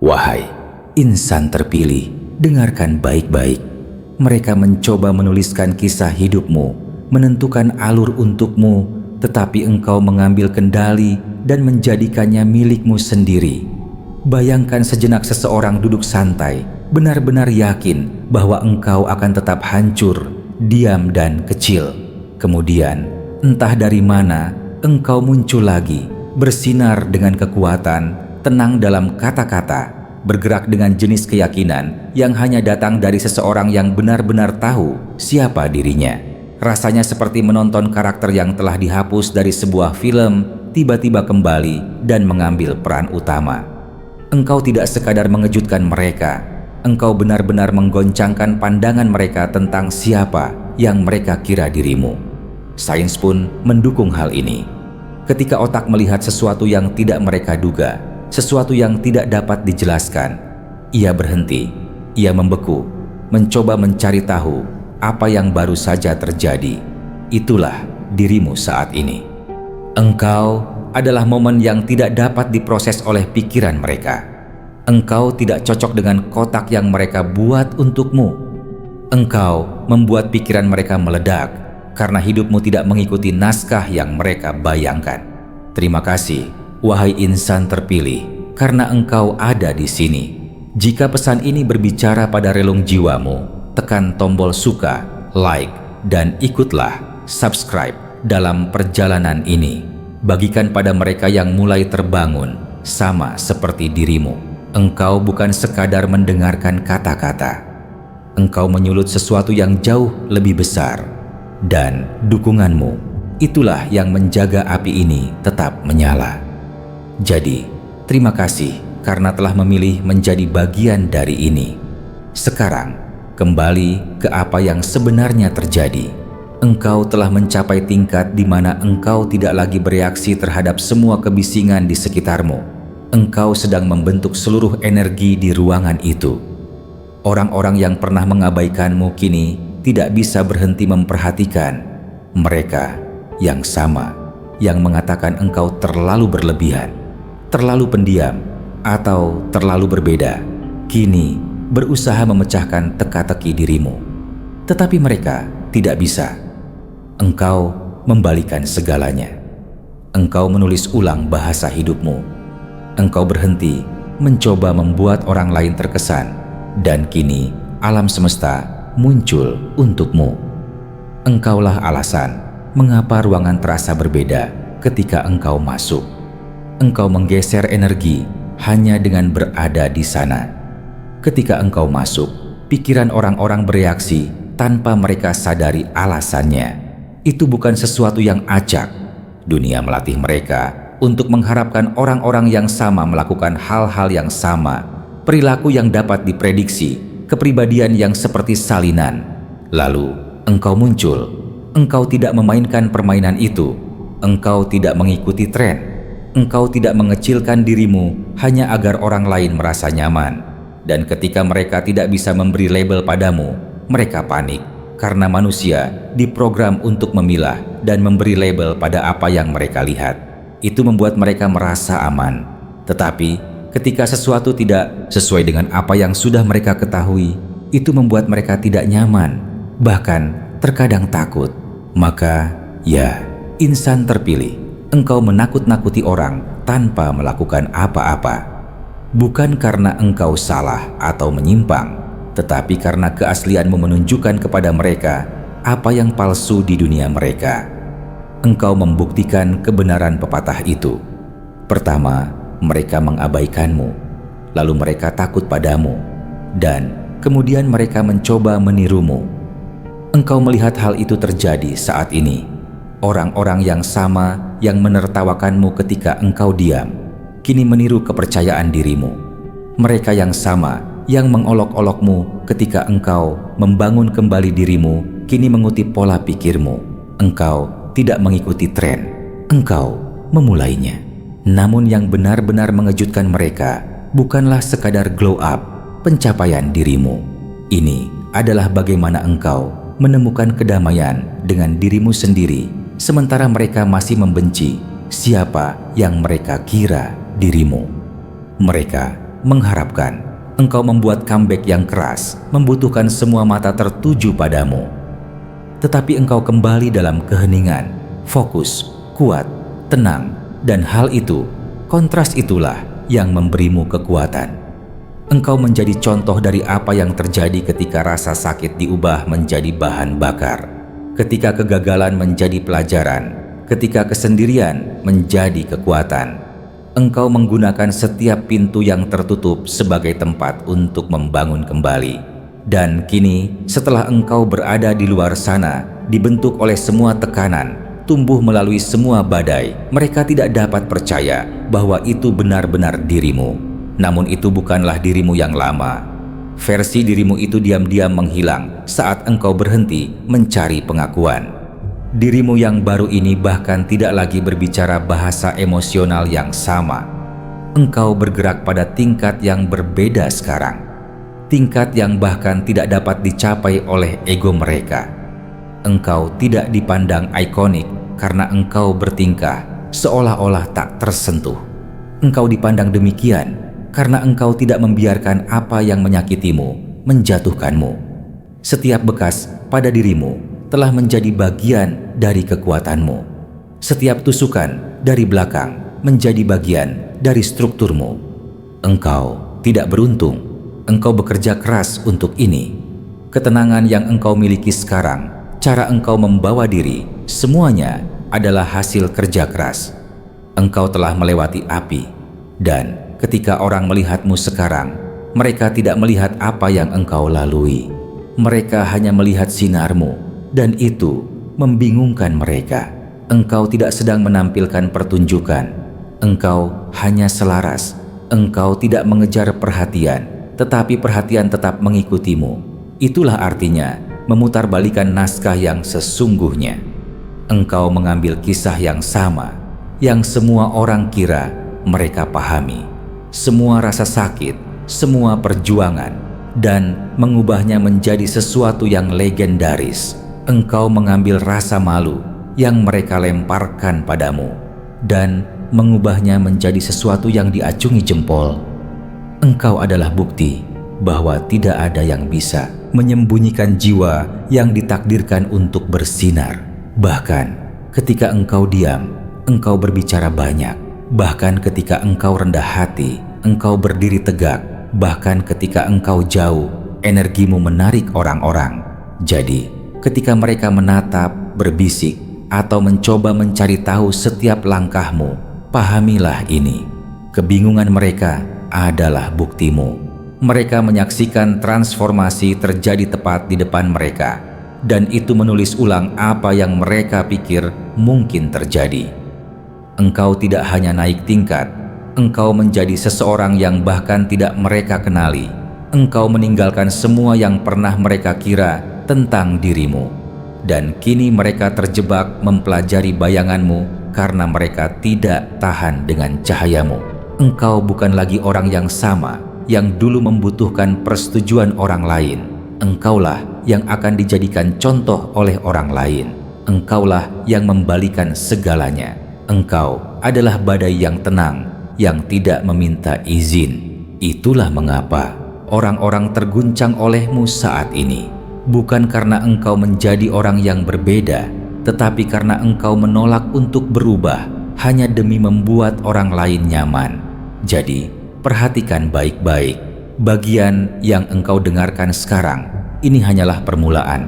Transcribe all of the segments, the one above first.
Wahai insan terpilih, dengarkan baik-baik. Mereka mencoba menuliskan kisah hidupmu, menentukan alur untukmu, tetapi engkau mengambil kendali dan menjadikannya milikmu sendiri. Bayangkan sejenak seseorang duduk santai, benar-benar yakin bahwa engkau akan tetap hancur, diam dan kecil. Kemudian, entah dari mana, engkau muncul lagi, bersinar dengan kekuatan, tenang dalam kata-kata, bergerak dengan jenis keyakinan yang hanya datang dari seseorang yang benar-benar tahu siapa dirinya. Rasanya seperti menonton karakter yang telah dihapus dari sebuah film, tiba-tiba kembali dan mengambil peran utama. Engkau tidak sekadar mengejutkan mereka, engkau benar-benar menggoncangkan pandangan mereka tentang siapa yang mereka kira dirimu. Sains pun mendukung hal ini. Ketika otak melihat sesuatu yang tidak mereka duga, sesuatu yang tidak dapat dijelaskan, ia berhenti, ia membeku, mencoba mencari tahu apa yang baru saja terjadi. Itulah dirimu saat ini. Engkau adalah momen yang tidak dapat diproses oleh pikiran mereka. Engkau tidak cocok dengan kotak yang mereka buat untukmu. Engkau membuat pikiran mereka meledak karena hidupmu tidak mengikuti naskah yang mereka bayangkan. Terima kasih, wahai insan terpilih, karena engkau ada di sini. Jika pesan ini berbicara pada relung jiwamu, tekan tombol suka, like, dan ikutlah subscribe dalam perjalanan ini. Bagikan pada mereka yang mulai terbangun, sama seperti dirimu. Engkau bukan sekadar mendengarkan kata-kata. Engkau menyulut sesuatu yang jauh lebih besar. Dan dukunganmu, itulah yang menjaga api ini tetap menyala. Jadi, terima kasih karena telah memilih menjadi bagian dari ini. Sekarang, kembali ke apa yang sebenarnya terjadi. Engkau telah mencapai tingkat di mana engkau tidak lagi bereaksi terhadap semua kebisingan di sekitarmu. Engkau sedang membentuk seluruh energi di ruangan itu. Orang-orang yang pernah mengabaikanmu kini tidak bisa berhenti memperhatikan. Mereka yang sama, yang mengatakan engkau terlalu berlebihan, terlalu pendiam, atau terlalu berbeda, kini berusaha memecahkan teka-teki dirimu. Tetapi mereka tidak bisa. Engkau membalikan segalanya. Engkau menulis ulang bahasa hidupmu. Engkau berhenti mencoba membuat orang lain terkesan, dan kini alam semesta muncul untukmu. Engkaulah alasan mengapa ruangan terasa berbeda ketika engkau masuk. Engkau menggeser energi hanya dengan berada di sana. Ketika engkau masuk, pikiran orang-orang bereaksi tanpa mereka sadari alasannya. Itu bukan sesuatu yang acak. Dunia melatih mereka untuk mengharapkan orang-orang yang sama melakukan hal-hal yang sama, perilaku yang dapat diprediksi, kepribadian yang seperti salinan. Lalu engkau muncul. Engkau tidak memainkan permainan itu. Engkau tidak mengikuti tren. Engkau tidak mengecilkan dirimu hanya agar orang lain merasa nyaman. Dan ketika mereka tidak bisa memberi label padamu, mereka panik karena manusia diprogram untuk memilah dan memberi label pada apa yang mereka lihat. Itu membuat mereka merasa aman. Tetapi ketika sesuatu tidak sesuai dengan apa yang sudah mereka ketahui, itu membuat mereka tidak nyaman, bahkan terkadang takut. Maka, ya, insan terpilih, engkau menakut-nakuti orang tanpa melakukan apa-apa. Bukan karena engkau salah atau menyimpang, tetapi karena keaslianmu menunjukkan kepada mereka apa yang palsu di dunia mereka. Engkau membuktikan kebenaran pepatah itu. Pertama, mereka mengabaikanmu, lalu mereka takut padamu, dan kemudian mereka mencoba menirumu. Engkau melihat hal itu terjadi saat ini. Orang-orang yang sama yang menertawakanmu ketika engkau diam, kini meniru kepercayaan dirimu. Mereka yang sama yang mengolok-olokmu ketika engkau membangun kembali dirimu, kini mengutip pola pikirmu. Engkau tidak mengikuti tren, engkau memulainya. Namun yang benar-benar mengejutkan mereka bukanlah sekadar glow up, pencapaian dirimu. Ini adalah bagaimana engkau menemukan kedamaian dengan dirimu sendiri, sementara mereka masih membenci siapa yang mereka kira dirimu. Mereka mengharapkan. Engkau membuat comeback yang keras, membutuhkan semua mata tertuju padamu. Tetapi engkau kembali dalam keheningan, fokus, kuat, tenang, dan hal itu, kontras itulah yang memberimu kekuatan. Engkau menjadi contoh dari apa yang terjadi ketika rasa sakit diubah menjadi bahan bakar, ketika kegagalan menjadi pelajaran, ketika kesendirian menjadi kekuatan. Engkau menggunakan setiap pintu yang tertutup sebagai tempat untuk membangun kembali. Dan kini, setelah engkau berada di luar sana, dibentuk oleh semua tekanan, tumbuh melalui semua badai, mereka tidak dapat percaya bahwa itu benar-benar dirimu. Namun itu bukanlah dirimu yang lama. Versi dirimu itu diam-diam menghilang saat engkau berhenti mencari pengakuan. Dirimu yang baru ini bahkan tidak lagi berbicara bahasa emosional yang sama. Engkau bergerak pada tingkat yang berbeda sekarang. Tingkat yang bahkan tidak dapat dicapai oleh ego mereka. Engkau tidak dipandang ikonik karena engkau bertingkah seolah-olah tak tersentuh. Engkau dipandang demikian karena engkau tidak membiarkan apa yang menyakitimu menjatuhkanmu. Setiap bekas pada dirimu telah menjadi bagian dari kekuatanmu. Setiap tusukan dari belakang menjadi bagian dari strukturmu. Engkau tidak beruntung. Engkau bekerja keras untuk ini. Ketenangan yang engkau miliki sekarang, cara engkau membawa diri, semuanya adalah hasil kerja keras. Engkau telah melewati api, dan ketika orang melihatmu sekarang, mereka tidak melihat apa yang engkau lalui. Mereka hanya melihat sinarmu, dan itu membingungkan mereka. Engkau tidak sedang menampilkan pertunjukan. Engkau hanya selaras. Engkau tidak mengejar perhatian, tetapi perhatian tetap mengikutimu. Itulah artinya memutarbalikan naskah yang sesungguhnya. Engkau mengambil kisah yang sama, yang semua orang kira mereka pahami. Semua rasa sakit, semua perjuangan, dan mengubahnya menjadi sesuatu yang legendaris. Engkau mengambil rasa malu yang mereka lemparkan padamu, dan mengubahnya menjadi sesuatu yang diacungi jempol. Engkau adalah bukti bahwa tidak ada yang bisa menyembunyikan jiwa yang ditakdirkan untuk bersinar. Bahkan ketika engkau diam, engkau berbicara banyak. Bahkan ketika engkau rendah hati, engkau berdiri tegak. Bahkan ketika engkau jauh, energimu menarik orang-orang. Jadi, ketika mereka menatap, berbisik, atau mencoba mencari tahu setiap langkahmu, pahamilah ini. Kebingungan mereka adalah buktimu. Mereka menyaksikan transformasi terjadi tepat di depan mereka, dan itu menulis ulang apa yang mereka pikir mungkin terjadi. Engkau tidak hanya naik tingkat, engkau menjadi seseorang yang bahkan tidak mereka kenali. Engkau meninggalkan semua yang pernah mereka kira tentang dirimu, dan kini mereka terjebak mempelajari bayanganmu karena mereka tidak tahan dengan cahayamu. Engkau bukan lagi orang yang sama yang dulu membutuhkan persetujuan orang lain. Engkaulah yang akan dijadikan contoh oleh orang lain. Engkaulah yang membalikan segalanya. Engkau adalah badai yang tenang, yang tidak meminta izin. Itulah mengapa orang-orang terguncang olehmu saat ini. Bukan karena engkau menjadi orang yang berbeda, tetapi karena engkau menolak untuk berubah hanya demi membuat orang lain nyaman. Jadi, perhatikan baik-baik. Bagian yang engkau dengarkan sekarang, ini hanyalah permulaan.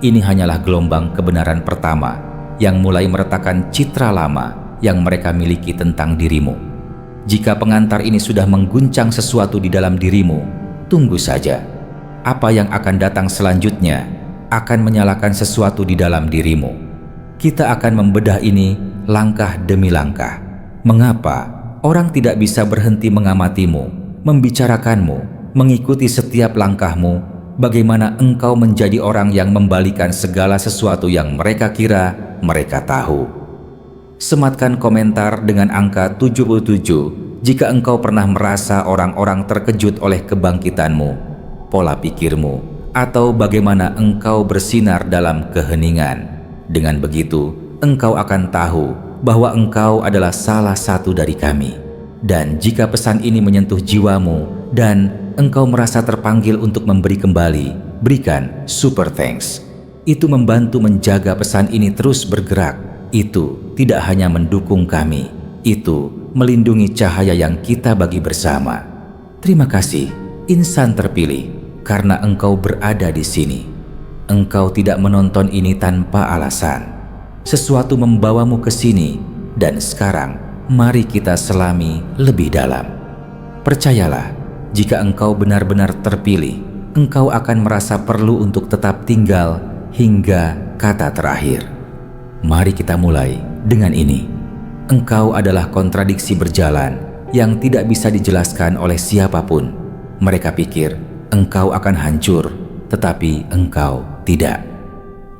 Ini hanyalah gelombang kebenaran pertama yang mulai meretakkan citra lama yang mereka miliki tentang dirimu. Jika pengantar ini sudah mengguncang sesuatu di dalam dirimu, tunggu saja. Apa yang akan datang selanjutnya akan menyalakan sesuatu di dalam dirimu. Kita akan membedah ini langkah demi langkah. Mengapa orang tidak bisa berhenti mengamatimu, membicarakanmu, mengikuti setiap langkahmu, bagaimana engkau menjadi orang yang membalikan segala sesuatu yang mereka kira mereka tahu. Sematkan komentar dengan angka 77 jika engkau pernah merasa orang-orang terkejut oleh kebangkitanmu, pola pikirmu, atau bagaimana engkau bersinar dalam keheningan. Dengan begitu, engkau akan tahu bahwa engkau adalah salah satu dari kami. Dan jika pesan ini menyentuh jiwamu, dan engkau merasa terpanggil untuk memberi kembali, berikan super thanks. Itu membantu menjaga pesan ini terus bergerak. Itu tidak hanya mendukung kami, itu melindungi cahaya yang kita bagi bersama. Terima kasih, insan terpilih, karena engkau berada di sini. Engkau tidak menonton ini tanpa alasan. Sesuatu membawamu ke sini, dan sekarang mari kita selami lebih dalam. Percayalah, jika engkau benar-benar terpilih, engkau akan merasa perlu untuk tetap tinggal hingga kata terakhir. Mari kita mulai dengan ini. Engkau adalah kontradiksi berjalan yang tidak bisa dijelaskan oleh siapapun. Mereka pikir engkau akan hancur, tetapi engkau tidak.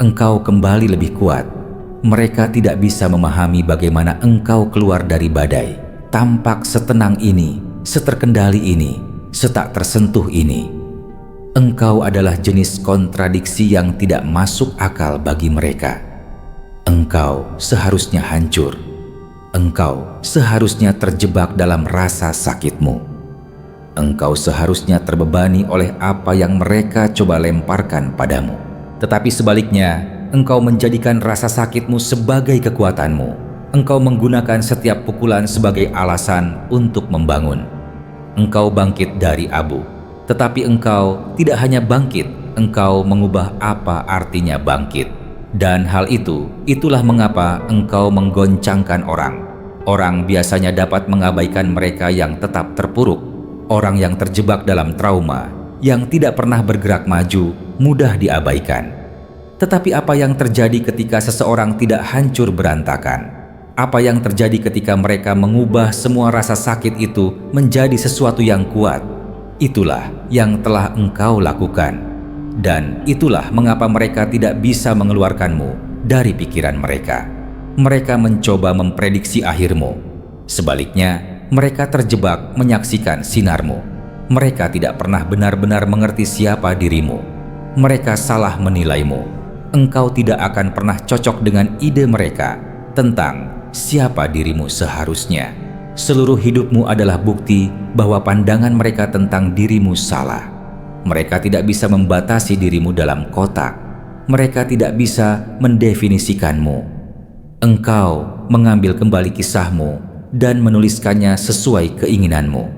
Engkau kembali lebih kuat. Mereka tidak bisa memahami bagaimana engkau keluar dari badai, tampak setenang ini, seterkendali ini, setak tersentuh ini. Engkau adalah jenis kontradiksi yang tidak masuk akal bagi mereka. Engkau seharusnya hancur. Engkau seharusnya terjebak dalam rasa sakitmu. Engkau seharusnya terbebani oleh apa yang mereka coba lemparkan padamu. Tetapi sebaliknya, engkau menjadikan rasa sakitmu sebagai kekuatanmu. Engkau menggunakan setiap pukulan sebagai alasan untuk membangun. Engkau bangkit dari abu. Tetapi engkau tidak hanya bangkit, engkau mengubah apa artinya bangkit. Dan hal itu, itulah mengapa engkau menggoncangkan orang. Orang biasanya dapat mengabaikan mereka yang tetap terpuruk. Orang yang terjebak dalam trauma, yang tidak pernah bergerak maju, mudah diabaikan. Tetapi apa yang terjadi ketika seseorang tidak hancur berantakan? Apa yang terjadi ketika mereka mengubah semua rasa sakit itu menjadi sesuatu yang kuat? Itulah yang telah engkau lakukan. Dan itulah mengapa mereka tidak bisa mengeluarkanmu dari pikiran mereka. Mereka mencoba memprediksi akhirmu. Sebaliknya, mereka terjebak menyaksikan sinarmu. Mereka tidak pernah benar-benar mengerti siapa dirimu. Mereka salah menilaimu. Engkau tidak akan pernah cocok dengan ide mereka tentang siapa dirimu seharusnya. Seluruh hidupmu adalah bukti bahwa pandangan mereka tentang dirimu salah. Mereka tidak bisa membatasi dirimu dalam kotak. Mereka tidak bisa mendefinisikanmu. Engkau mengambil kembali kisahmu dan menuliskannya sesuai keinginanmu.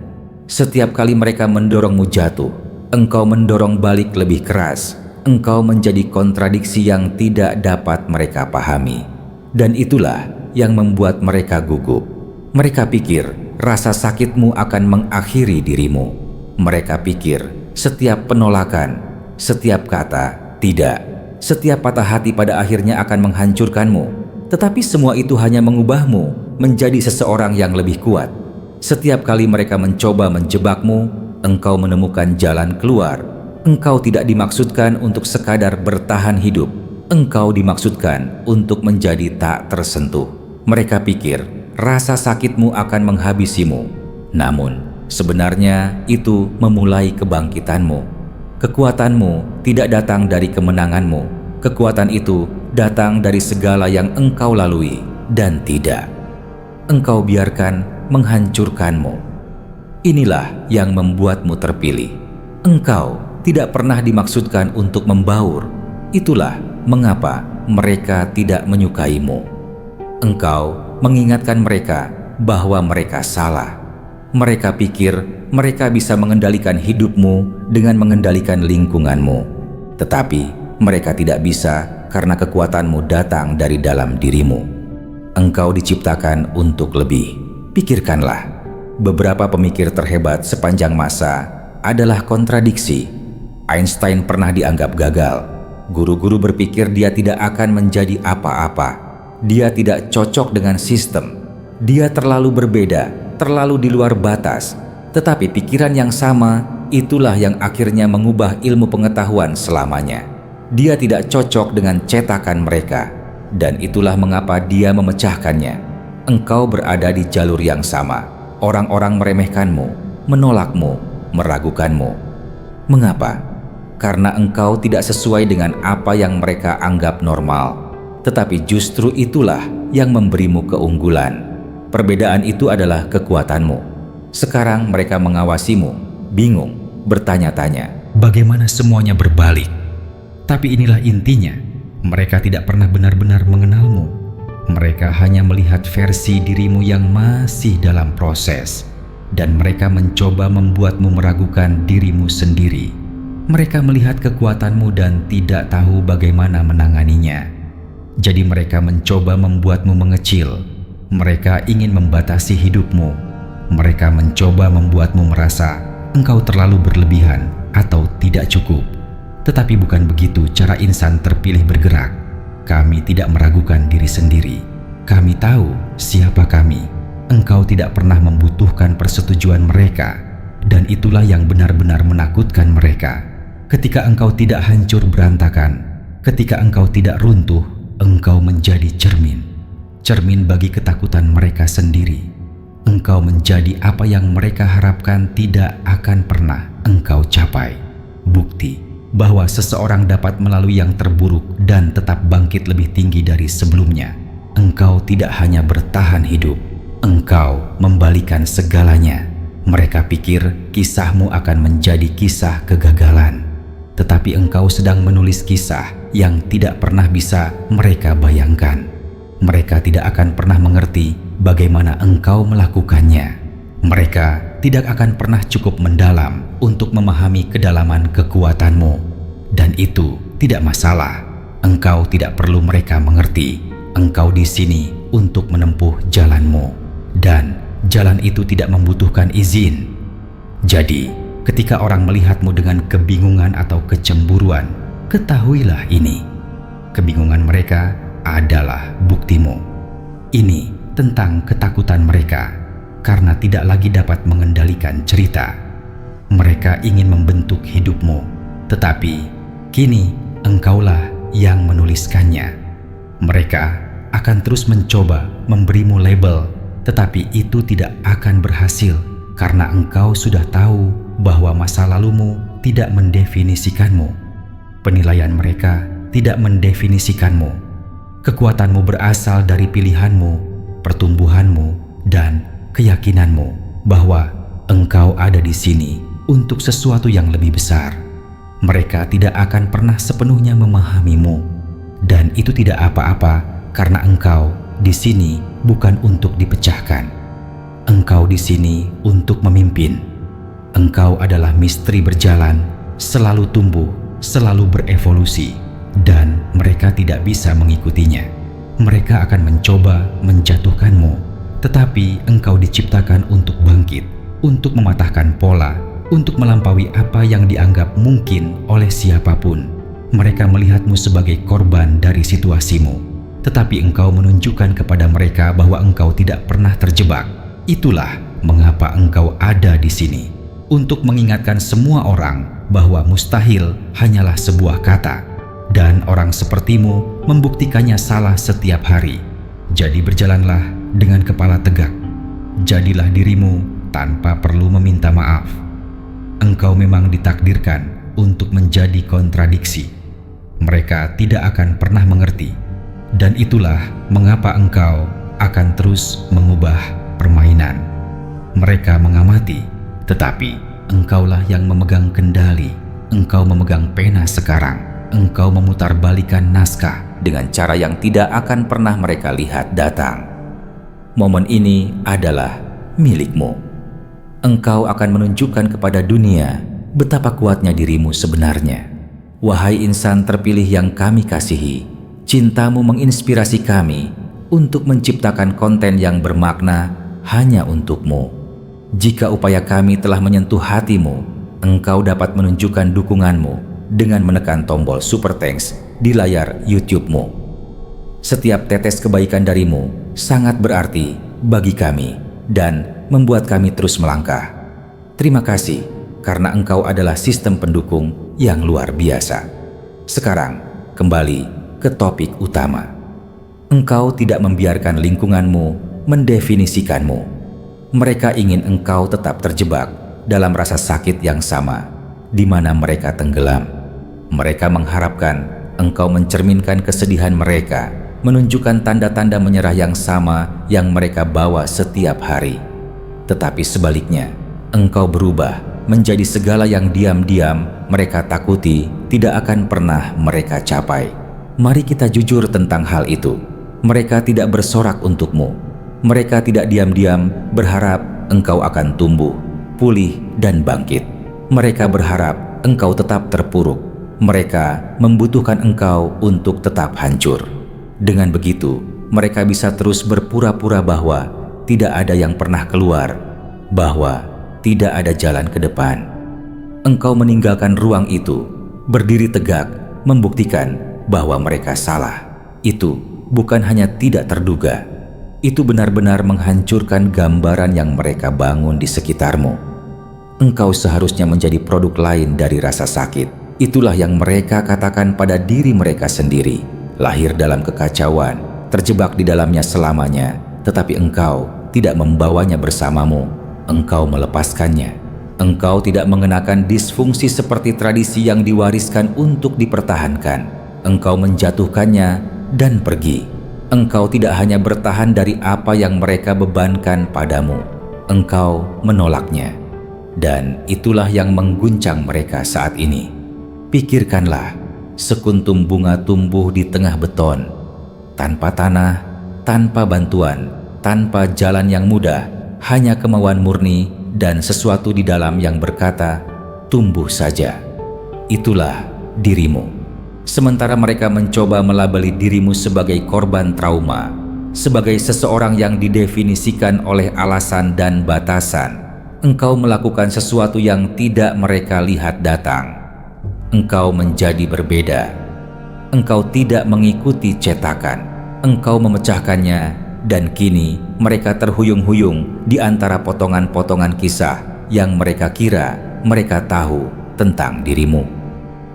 Setiap kali mereka mendorongmu jatuh, engkau mendorong balik lebih keras. Engkau menjadi kontradiksi yang tidak dapat mereka pahami. Dan itulah yang membuat mereka gugup. Mereka pikir rasa sakitmu akan mengakhiri dirimu. Mereka pikir setiap penolakan, setiap kata tidak, setiap patah hati pada akhirnya akan menghancurkanmu. Tetapi semua itu hanya mengubahmu menjadi seseorang yang lebih kuat. Setiap kali mereka mencoba menjebakmu, engkau menemukan jalan keluar. Engkau tidak dimaksudkan untuk sekadar bertahan hidup. Engkau dimaksudkan untuk menjadi tak tersentuh. Mereka pikir rasa sakitmu akan menghabisimu. Namun, sebenarnya itu memulai kebangkitanmu. Kekuatanmu tidak datang dari kemenanganmu. Kekuatan itu datang dari segala yang engkau lalui dan tidak engkau biarkan menghancurkanmu. Inilah yang membuatmu terpilih. Engkau tidak pernah dimaksudkan untuk membaur. Itulah mengapa mereka tidak menyukaimu. Engkau mengingatkan mereka bahwa mereka salah. Mereka pikir mereka bisa mengendalikan hidupmu dengan mengendalikan lingkunganmu. Tetapi mereka tidak bisa karena kekuatanmu datang dari dalam dirimu. Engkau diciptakan untuk lebih. Pikirkanlah, beberapa pemikir terhebat sepanjang masa adalah kontradiksi. Einstein pernah dianggap gagal. Guru-guru berpikir dia tidak akan menjadi apa-apa. Dia tidak cocok dengan sistem. Dia terlalu berbeda, terlalu di luar batas. Tetapi pikiran yang sama, itulah yang akhirnya mengubah ilmu pengetahuan selamanya. Dia tidak cocok dengan cetakan mereka, dan itulah mengapa dia memecahkannya. Engkau berada di jalur yang sama. Orang-orang meremehkanmu, menolakmu, meragukanmu. Mengapa? Karena engkau tidak sesuai dengan apa yang mereka anggap normal. Tetapi justru itulah yang memberimu keunggulan. Perbedaan itu adalah kekuatanmu. Sekarang mereka mengawasimu. bingung, bertanya-tanya, bagaimana semuanya berbalik? Tapi inilah intinya, mereka tidak pernah benar-benar mengenalmu. Mereka hanya melihat versi dirimu yang masih dalam proses, dan mereka mencoba membuatmu meragukan dirimu sendiri. Mereka melihat kekuatanmu dan tidak tahu bagaimana menanganinya. Jadi mereka mencoba membuatmu mengecil. Mereka ingin membatasi hidupmu. Mereka mencoba membuatmu merasa engkau terlalu berlebihan atau tidak cukup. Tetapi bukan begitu cara insan terpilih bergerak. Kami tidak meragukan diri sendiri. Kami tahu siapa kami. Engkau tidak pernah membutuhkan persetujuan mereka, dan itulah yang benar-benar menakutkan mereka. Ketika engkau tidak hancur berantakan, ketika engkau tidak runtuh, engkau menjadi cermin. Cermin bagi ketakutan mereka sendiri. Engkau menjadi apa yang mereka harapkan tidak akan pernah engkau capai. Bukti bahwa seseorang dapat melalui yang terburuk dan tetap bangkit lebih tinggi dari sebelumnya. Engkau tidak hanya bertahan hidup, engkau membalikan segalanya. Mereka pikir kisahmu akan menjadi kisah kegagalan, tetapi engkau sedang menulis kisah yang tidak pernah bisa mereka bayangkan. Mereka tidak akan pernah mengerti bagaimana engkau melakukannya. Mereka tidak akan pernah cukup mendalam untuk memahami kedalaman kekuatanmu. Dan itu tidak masalah. Engkau tidak perlu mereka mengerti. Engkau di sini untuk menempuh jalanmu. Dan jalan itu tidak membutuhkan izin. Jadi, ketika orang melihatmu dengan kebingungan atau kecemburuan, ketahuilah ini. Kebingungan mereka adalah buktimu. Ini tentang ketakutan mereka karena tidak lagi dapat mengendalikan cerita. Mereka ingin membentuk hidupmu, tetapi kini engkaulah yang menuliskannya. Mereka akan terus mencoba memberimu label, tetapi itu tidak akan berhasil karena engkau sudah tahu bahwa masa lalumu tidak mendefinisikanmu. Penilaian mereka tidak mendefinisikanmu. Kekuatanmu berasal dari pilihanmu, pertumbuhanmu, dan keyakinanmu bahwa engkau ada di sini untuk sesuatu yang lebih besar. Mereka tidak akan pernah sepenuhnya memahamimu, dan itu tidak apa-apa karena engkau di sini bukan untuk dipecahkan. Engkau di sini untuk memimpin. Engkau adalah misteri berjalan, selalu tumbuh, selalu berevolusi, dan mereka tidak bisa mengikutinya. Mereka akan mencoba menjatuhkanmu, tetapi engkau diciptakan untuk bangkit, untuk mematahkan pola, untuk melampaui apa yang dianggap mungkin oleh siapapun. Mereka melihatmu sebagai korban dari situasimu, tetapi engkau menunjukkan kepada mereka bahwa engkau tidak pernah terjebak. Itulah mengapa engkau ada di sini, untuk mengingatkan semua orang bahwa mustahil hanyalah sebuah kata, dan orang sepertimu membuktikannya salah setiap hari. Jadi berjalanlah dengan kepala tegak. Jadilah dirimu tanpa perlu meminta maaf. Engkau memang ditakdirkan untuk menjadi kontradiksi. Mereka tidak akan pernah mengerti, dan itulah mengapa engkau akan terus mengubah permainan. Mereka mengamati, tetapi engkaulah yang memegang kendali. Engkau memegang pena sekarang. Engkau memutarbalikan naskah dengan cara yang tidak akan pernah mereka lihat datang. Momen ini adalah milikmu. Engkau akan menunjukkan kepada dunia betapa kuatnya dirimu sebenarnya. Wahai insan terpilih yang kami kasihi, cintamu menginspirasi kami untuk menciptakan konten yang bermakna hanya untukmu. Jika upaya kami telah menyentuh hatimu, engkau dapat menunjukkan dukunganmu dengan menekan tombol Super Thanks di layar YouTube-mu. Setiap tetes kebaikan darimu sangat berarti bagi kami dan membuat kami terus melangkah. Terima kasih karena engkau adalah sistem pendukung yang luar biasa. Sekarang kembali ke topik utama. Engkau tidak membiarkan lingkunganmu mendefinisikanmu. Mereka ingin engkau tetap terjebak dalam rasa sakit yang sama di mana mereka tenggelam. Mereka mengharapkan engkau mencerminkan kesedihan mereka, menunjukkan tanda-tanda menyerah yang sama yang mereka bawa setiap hari. Tetapi sebaliknya, engkau berubah menjadi segala yang diam-diam mereka takuti tidak akan pernah mereka capai. Mari kita jujur tentang hal itu. Mereka tidak bersorak untukmu. Mereka tidak diam-diam berharap engkau akan tumbuh, pulih, dan bangkit. Mereka berharap engkau tetap terpuruk. Mereka membutuhkan engkau untuk tetap hancur. Dengan begitu, mereka bisa terus berpura-pura bahwa tidak ada yang pernah keluar, bahwa tidak ada jalan ke depan. Engkau meninggalkan ruang itu, berdiri tegak, membuktikan bahwa mereka salah. Itu bukan hanya tidak terduga, itu benar-benar menghancurkan gambaran yang mereka bangun di sekitarmu. Engkau seharusnya menjadi produk lain dari rasa sakit. Itulah yang mereka katakan pada diri mereka sendiri. Lahir dalam kekacauan, terjebak di dalamnya selamanya, tetapi engkau tidak membawanya bersamamu. Engkau melepaskannya. Engkau tidak mengenakan disfungsi seperti tradisi yang diwariskan untuk dipertahankan. Engkau menjatuhkannya dan pergi. Engkau tidak hanya bertahan dari apa yang mereka bebankan padamu. Engkau menolaknya. Dan itulah yang mengguncang mereka saat ini. Pikirkanlah, sekuntum bunga tumbuh di tengah beton, tanpa tanah, tanpa bantuan, tanpa jalan yang mudah, hanya kemauan murni dan sesuatu di dalam yang berkata, tumbuh saja. Itulah dirimu. Sementara mereka mencoba melabeli dirimu sebagai korban trauma, sebagai seseorang yang didefinisikan oleh alasan dan batasan, engkau melakukan sesuatu yang tidak mereka lihat datang. Engkau menjadi berbeda. Engkau tidak mengikuti cetakan. Engkau memecahkannya, dan kini mereka terhuyung-huyung di antara potongan-potongan kisah yang mereka kira mereka tahu tentang dirimu.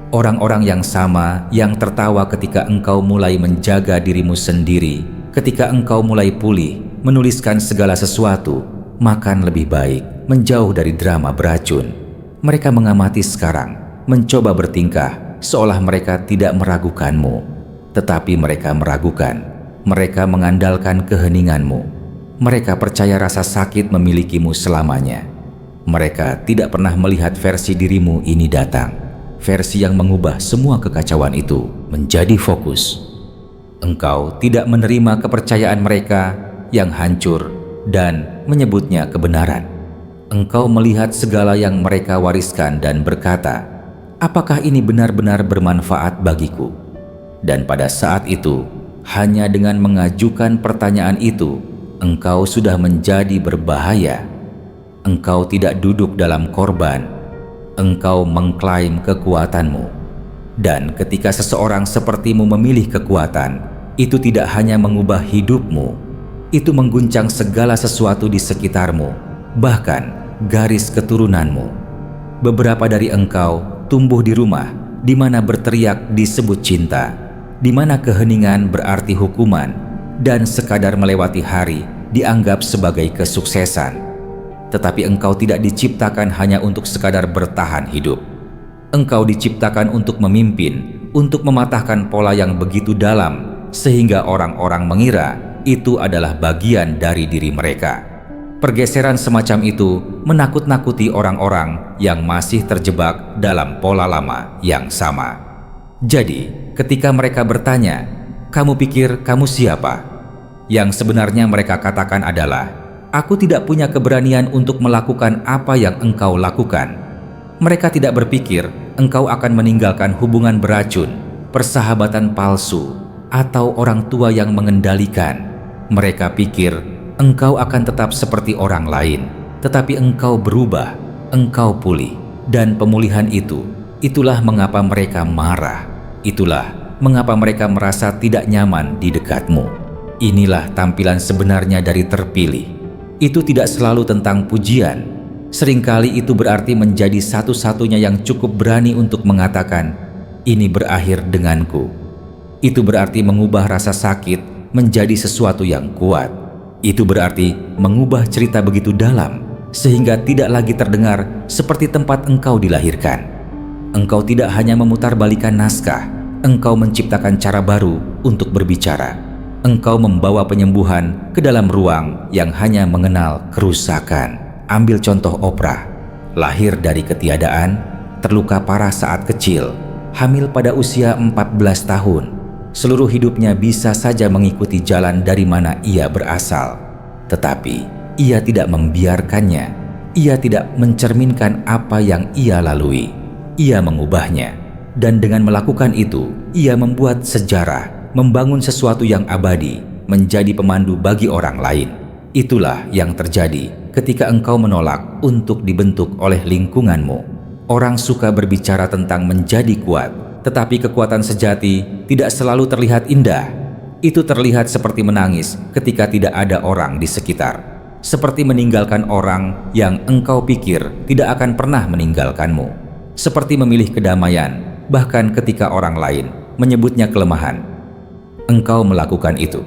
Orang-orang yang sama yang tertawa ketika engkau mulai menjaga dirimu sendiri, ketika engkau mulai pulih, menuliskan segala sesuatu, makan lebih baik, menjauh dari drama beracun. Mereka mengamati sekarang, mencoba bertingkah seolah mereka tidak meragukanmu, tetapi mereka meragukan. Mereka mengandalkan keheninganmu. Mereka percaya rasa sakit memilikimu selamanya. Mereka tidak pernah melihat versi dirimu ini datang, versi yang mengubah semua kekacauan itu menjadi fokus. Engkau tidak menerima kepercayaan mereka yang hancur dan menyebutnya kebenaran. Engkau melihat segala yang mereka wariskan dan berkata, apakah ini benar-benar bermanfaat bagiku? Dan pada saat itu, hanya dengan mengajukan pertanyaan itu, engkau sudah menjadi berbahaya. Engkau tidak duduk dalam korban. Engkau mengklaim kekuatanmu. Dan ketika seseorang sepertimu memilih kekuatan, itu tidak hanya mengubah hidupmu, itu mengguncang segala sesuatu di sekitarmu, bahkan garis keturunanmu. Beberapa dari engkau tumbuh di rumah di mana berteriak disebut cinta, di mana keheningan berarti hukuman, dan sekadar melewati hari dianggap sebagai kesuksesan. Tetapi engkau tidak diciptakan hanya untuk sekadar bertahan hidup. Engkau diciptakan untuk memimpin, untuk mematahkan pola yang begitu dalam, sehingga orang-orang mengira itu adalah bagian dari diri mereka. Pergeseran semacam itu menakut-nakuti orang-orang yang masih terjebak dalam pola lama yang sama. Jadi, ketika mereka bertanya, "Kamu pikir kamu siapa?" Yang sebenarnya mereka katakan adalah, "Aku tidak punya keberanian untuk melakukan apa yang engkau lakukan." Mereka tidak berpikir engkau akan meninggalkan hubungan beracun, persahabatan palsu, atau orang tua yang mengendalikan. Mereka pikir engkau akan tetap seperti orang lain, tetapi engkau berubah, engkau pulih, dan pemulihan itulah mengapa mereka marah. Itulah mengapa mereka merasa tidak nyaman di dekatmu. Inilah tampilan sebenarnya dari terpilih. Itu tidak selalu tentang pujian. Seringkali itu berarti menjadi satu-satunya yang cukup berani untuk mengatakan, "Ini berakhir denganku." Itu berarti mengubah rasa sakit menjadi sesuatu yang kuat. Itu berarti mengubah cerita begitu dalam sehingga tidak lagi terdengar seperti tempat engkau dilahirkan. Engkau tidak hanya memutarbalikkan naskah, engkau menciptakan cara baru untuk berbicara. Engkau membawa penyembuhan ke dalam ruang yang hanya mengenal kerusakan. Ambil contoh Oprah. lahir dari ketiadaan, terluka parah saat kecil, hamil pada usia 14 tahun. Seluruh hidupnya bisa saja mengikuti jalan dari mana ia berasal. Tetapi ia tidak membiarkannya. Ia tidak mencerminkan apa yang ia lalui. Ia mengubahnya. Dan dengan melakukan itu, ia membuat sejarah, membangun sesuatu yang abadi, menjadi pemandu bagi orang lain. Itulah yang terjadi ketika engkau menolak untuk dibentuk oleh lingkunganmu. Orang suka berbicara tentang menjadi kuat, tetapi kekuatan sejati tidak selalu terlihat indah. Itu terlihat seperti menangis ketika tidak ada orang di sekitar. Seperti meninggalkan orang yang engkau pikir tidak akan pernah meninggalkanmu. Seperti memilih kedamaian, bahkan ketika orang lain menyebutnya kelemahan. Engkau melakukan itu.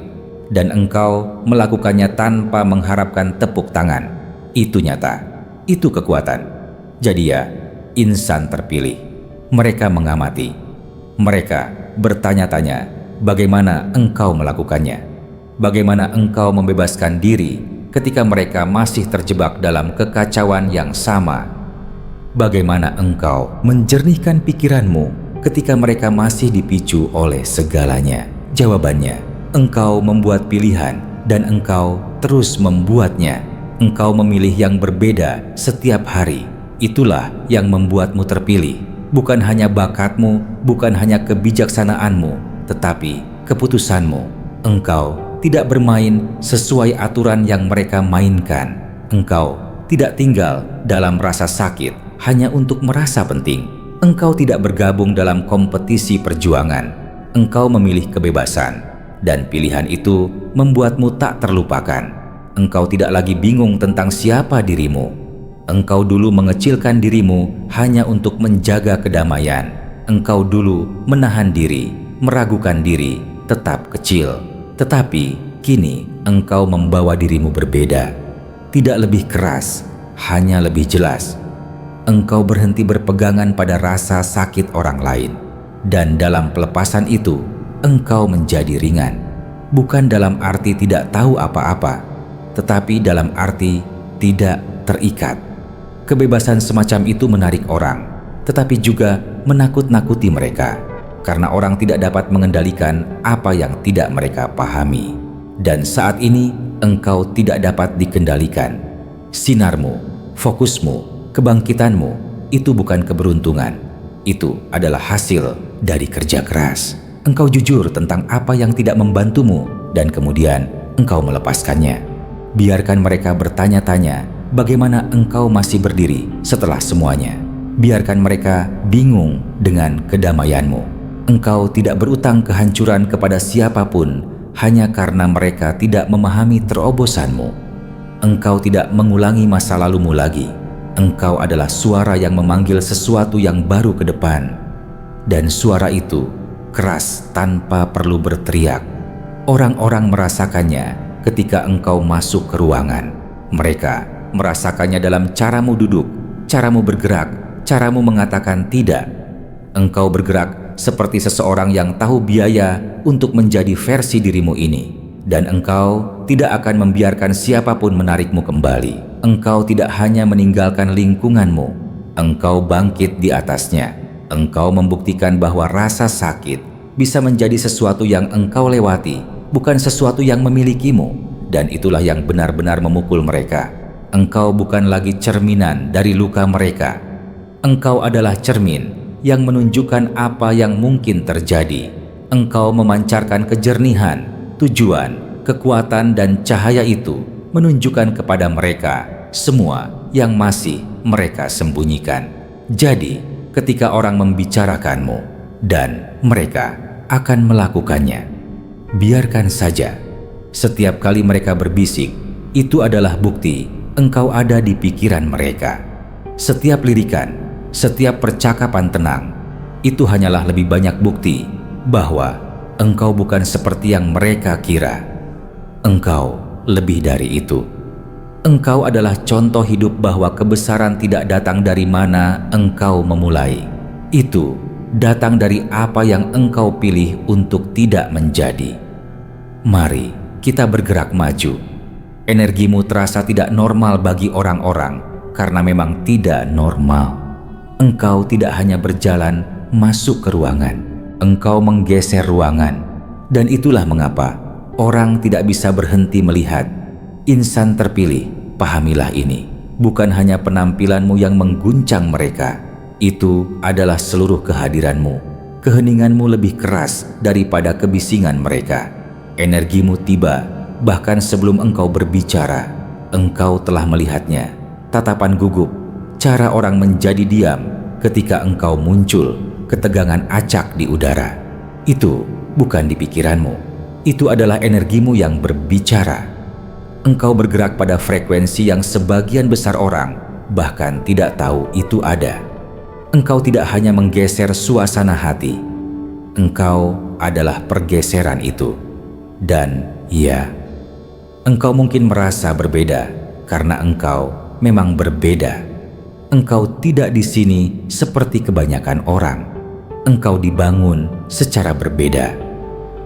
Dan engkau melakukannya tanpa mengharapkan tepuk tangan. Itu nyata. Itu kekuatan. Jadi ya, insan terpilih. Mereka mengamati. Mereka bertanya-tanya bagaimana engkau melakukannya. Bagaimana engkau membebaskan diri ketika mereka masih terjebak dalam kekacauan yang sama. Bagaimana engkau menjernihkan pikiranmu ketika mereka masih dipicu oleh segalanya. Jawabannya, engkau membuat pilihan dan engkau terus membuatnya. Engkau memilih yang berbeda setiap hari. Itulah yang membuatmu terpilih. Bukan hanya bakatmu, bukan hanya kebijaksanaanmu, tetapi keputusanmu. Engkau tidak bermain sesuai aturan yang mereka mainkan. Engkau tidak tinggal dalam rasa sakit hanya untuk merasa penting. Engkau tidak bergabung dalam kompetisi perjuangan. Engkau memilih kebebasan. Dan pilihan itu membuatmu tak terlupakan. Engkau tidak lagi bingung tentang siapa dirimu. Engkau dulu mengecilkan dirimu hanya untuk menjaga kedamaian. Engkau dulu menahan diri, meragukan diri, tetap kecil. Tetapi kini engkau membawa dirimu berbeda. Tidak lebih keras, hanya lebih jelas. Engkau berhenti berpegangan pada rasa sakit orang lain. Dan dalam pelepasan itu, engkau menjadi ringan, bukan dalam arti tidak tahu apa-apa, tetapi dalam arti tidak terikat. Kebebasan semacam itu menarik orang, tetapi juga menakut-nakuti mereka, karena orang tidak dapat mengendalikan apa yang tidak mereka pahami. Dan saat ini, engkau tidak dapat dikendalikan. Sinarmu, fokusmu, kebangkitanmu, itu bukan keberuntungan. Itu adalah hasil dari kerja keras. Engkau jujur tentang apa yang tidak membantumu dan kemudian engkau melepaskannya. Biarkan mereka bertanya-tanya bagaimana engkau masih berdiri setelah semuanya. Biarkan mereka bingung dengan kedamaianmu. Engkau tidak berutang kehancuran kepada siapapun hanya karena mereka tidak memahami terobosanmu. Engkau tidak mengulangi masa lalumu lagi. Engkau adalah suara yang memanggil sesuatu yang baru ke depan. Dan suara itu keras tanpa perlu berteriak. Orang-orang merasakannya ketika engkau masuk ke ruangan. Mereka merasakannya dalam caramu duduk, caramu bergerak, caramu mengatakan tidak. Engkau bergerak seperti seseorang yang tahu biaya untuk menjadi versi dirimu ini. Dan engkau tidak akan membiarkan siapapun menarikmu kembali. Engkau tidak hanya meninggalkan lingkunganmu, engkau bangkit di atasnya. Engkau membuktikan bahwa rasa sakit bisa menjadi sesuatu yang engkau lewati, bukan sesuatu yang memilikimu. Dan itulah yang benar-benar memukul mereka. Engkau bukan lagi cerminan dari luka mereka. Engkau adalah cermin yang menunjukkan apa yang mungkin terjadi. Engkau memancarkan kejernihan, tujuan, kekuatan dan cahaya itu menunjukkan kepada mereka semua yang masih mereka sembunyikan. Jadi, ketika orang membicarakanmu dan mereka akan melakukannya, biarkan saja. Setiap kali mereka berbisik, itu adalah bukti engkau ada di pikiran mereka. Setiap lirikan, setiap percakapan tenang, itu hanyalah lebih banyak bukti bahwa engkau bukan seperti yang mereka kira. Engkau lebih dari itu. Engkau adalah contoh hidup bahwa kebesaran tidak datang dari mana engkau memulai. Itu datang dari apa yang engkau pilih untuk tidak menjadi. Mari kita bergerak maju. Energimu terasa tidak normal bagi orang-orang karena memang tidak normal. Engkau tidak hanya berjalan masuk ke ruangan, engkau menggeser ruangan. Dan itulah mengapa orang tidak bisa berhenti melihat. Insan terpilih, pahamilah ini. Bukan hanya penampilanmu yang mengguncang mereka, itu adalah seluruh kehadiranmu. Keheninganmu lebih keras daripada kebisingan mereka. Energimu tiba, bahkan sebelum engkau berbicara, engkau telah melihatnya. Tatapan gugup, cara orang menjadi diam ketika engkau muncul, ketegangan acak di udara. Itu bukan di pikiranmu, itu adalah energimu yang berbicara. Engkau bergerak pada frekuensi yang sebagian besar orang bahkan tidak tahu itu ada. Engkau tidak hanya menggeser suasana hati, engkau adalah pergeseran itu. Dan ya, engkau mungkin merasa berbeda karena engkau memang berbeda. Engkau tidak di sini seperti kebanyakan orang. Engkau dibangun secara berbeda,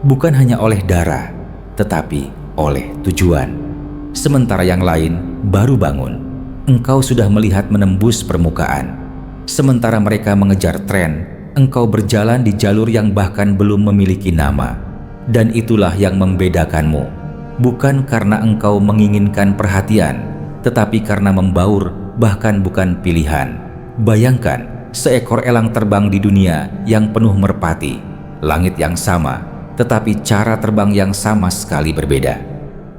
bukan hanya oleh darah, tetapi oleh tujuan. Sementara yang lain baru bangun, engkau sudah melihat menembus permukaan. Sementara mereka mengejar tren, engkau berjalan di jalur yang bahkan belum memiliki nama. Dan itulah yang membedakanmu, bukan karena engkau menginginkan perhatian, tetapi karena membaur, bahkan bukan pilihan. Bayangkan seekor elang terbang di dunia yang penuh merpati, langit yang sama, tetapi cara terbang yang sama sekali berbeda.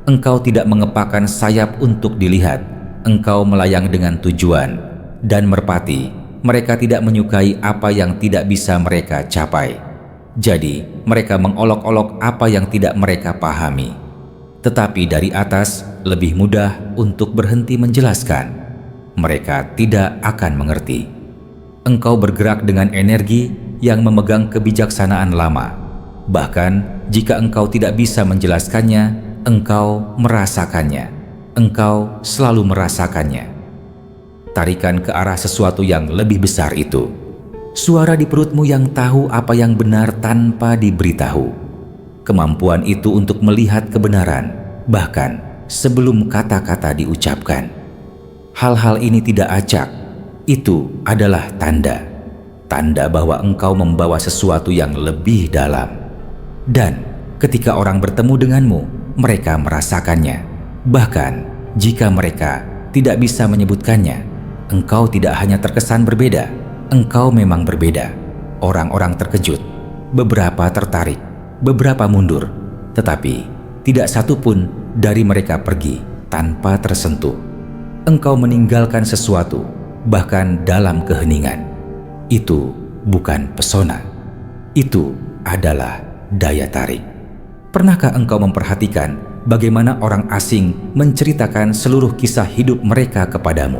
Engkau tidak mengepakkan sayap untuk dilihat, engkau melayang dengan tujuan. Dan merpati, mereka tidak menyukai apa yang tidak bisa mereka capai. Jadi, mereka mengolok-olok apa yang tidak mereka pahami. Tetapi dari atas, lebih mudah untuk berhenti menjelaskan. Mereka tidak akan mengerti. Engkau bergerak dengan energi yang memegang kebijaksanaan lama. Bahkan, jika engkau tidak bisa menjelaskannya, engkau merasakannya. Engkau selalu merasakannya. Tarikan ke arah sesuatu yang lebih besar itu. Suara di perutmu yang tahu apa yang benar tanpa diberitahu. Kemampuan itu untuk melihat kebenaran, bahkan sebelum kata-kata diucapkan. Hal-hal ini tidak acak, itu adalah tanda. Tanda bahwa engkau membawa sesuatu yang lebih dalam. Dan ketika orang bertemu denganmu, mereka merasakannya. Bahkan jika mereka tidak bisa menyebutkannya, engkau tidak hanya terkesan berbeda, engkau memang berbeda. Orang-orang terkejut, beberapa tertarik, beberapa mundur, tetapi tidak satu pun dari mereka pergi tanpa tersentuh. Engkau meninggalkan sesuatu, bahkan dalam keheningan. Itu bukan pesona, itu adalah daya tarik. Pernahkah engkau memperhatikan bagaimana orang asing menceritakan seluruh kisah hidup mereka kepadamu?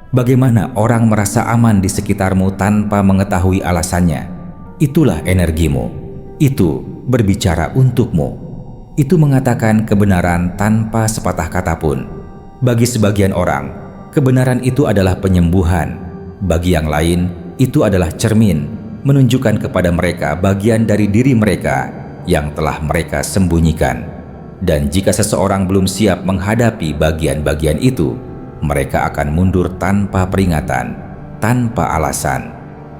Bagaimana orang merasa aman di sekitarmu tanpa mengetahui alasannya? Itulah energimu. Itu berbicara untukmu. Itu mengatakan kebenaran tanpa sepatah kata pun. Bagi sebagian orang, kebenaran itu adalah penyembuhan. Bagi yang lain, itu adalah cermin, menunjukkan kepada mereka bagian dari diri mereka yang telah mereka sembunyikan. Dan jika seseorang belum siap menghadapi bagian-bagian itu, mereka akan mundur tanpa peringatan, tanpa alasan.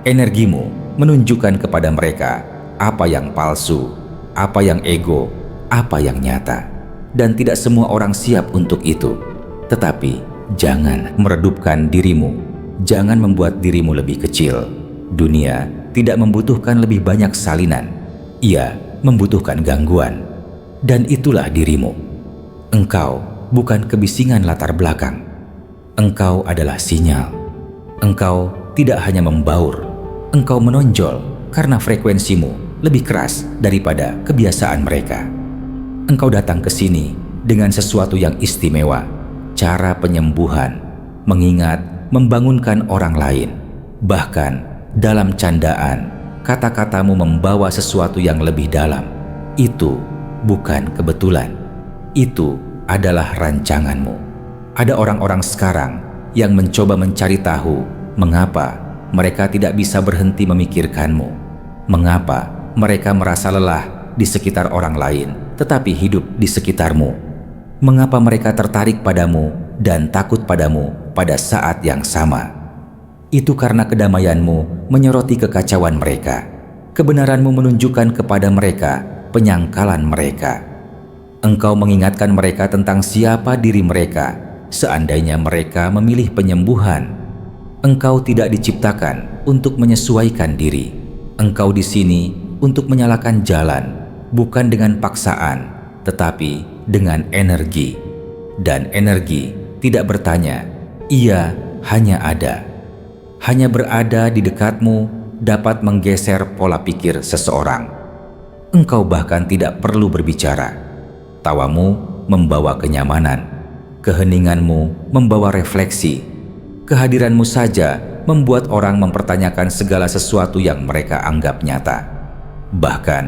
Energimu menunjukkan kepada mereka apa yang palsu, apa yang ego, apa yang nyata. Dan tidak semua orang siap untuk itu. Tetapi jangan meredupkan dirimu, jangan membuat dirimu lebih kecil. Dunia tidak membutuhkan lebih banyak salinan, ia membutuhkan gangguan. Dan itulah dirimu. Engkau bukan kebisingan latar belakang. Engkau adalah sinyal. Engkau tidak hanya membaur, engkau menonjol karena frekuensimu lebih keras daripada kebiasaan mereka. Engkau datang ke sini dengan sesuatu yang istimewa, cara penyembuhan, mengingat, membangunkan orang lain. Bahkan dalam candaan, kata-katamu membawa sesuatu yang lebih dalam. Itu bukan kebetulan, itu adalah rancanganmu. Ada orang-orang sekarang yang mencoba mencari tahu mengapa mereka tidak bisa berhenti memikirkanmu. Mengapa mereka merasa lelah di sekitar orang lain tetapi hidup di sekitarmu. Mengapa mereka tertarik padamu dan takut padamu pada saat yang sama. Itu karena kedamaianmu menyoroti kekacauan mereka. Kebenaranmu menunjukkan kepada mereka penyangkalan mereka. Engkau mengingatkan mereka tentang siapa diri mereka, seandainya mereka memilih penyembuhan. Engkau tidak diciptakan untuk menyesuaikan diri. Engkau di sini untuk menyalakan jalan, bukan dengan paksaan, tetapi dengan energi. Dan energi tidak bertanya, ia hanya ada. Hanya berada di dekatmu dapat menggeser pola pikir seseorang. Engkau bahkan tidak perlu berbicara. Tawamu membawa kenyamanan, keheninganmu membawa refleksi. Kehadiranmu saja membuat orang mempertanyakan segala sesuatu yang mereka anggap nyata. Bahkan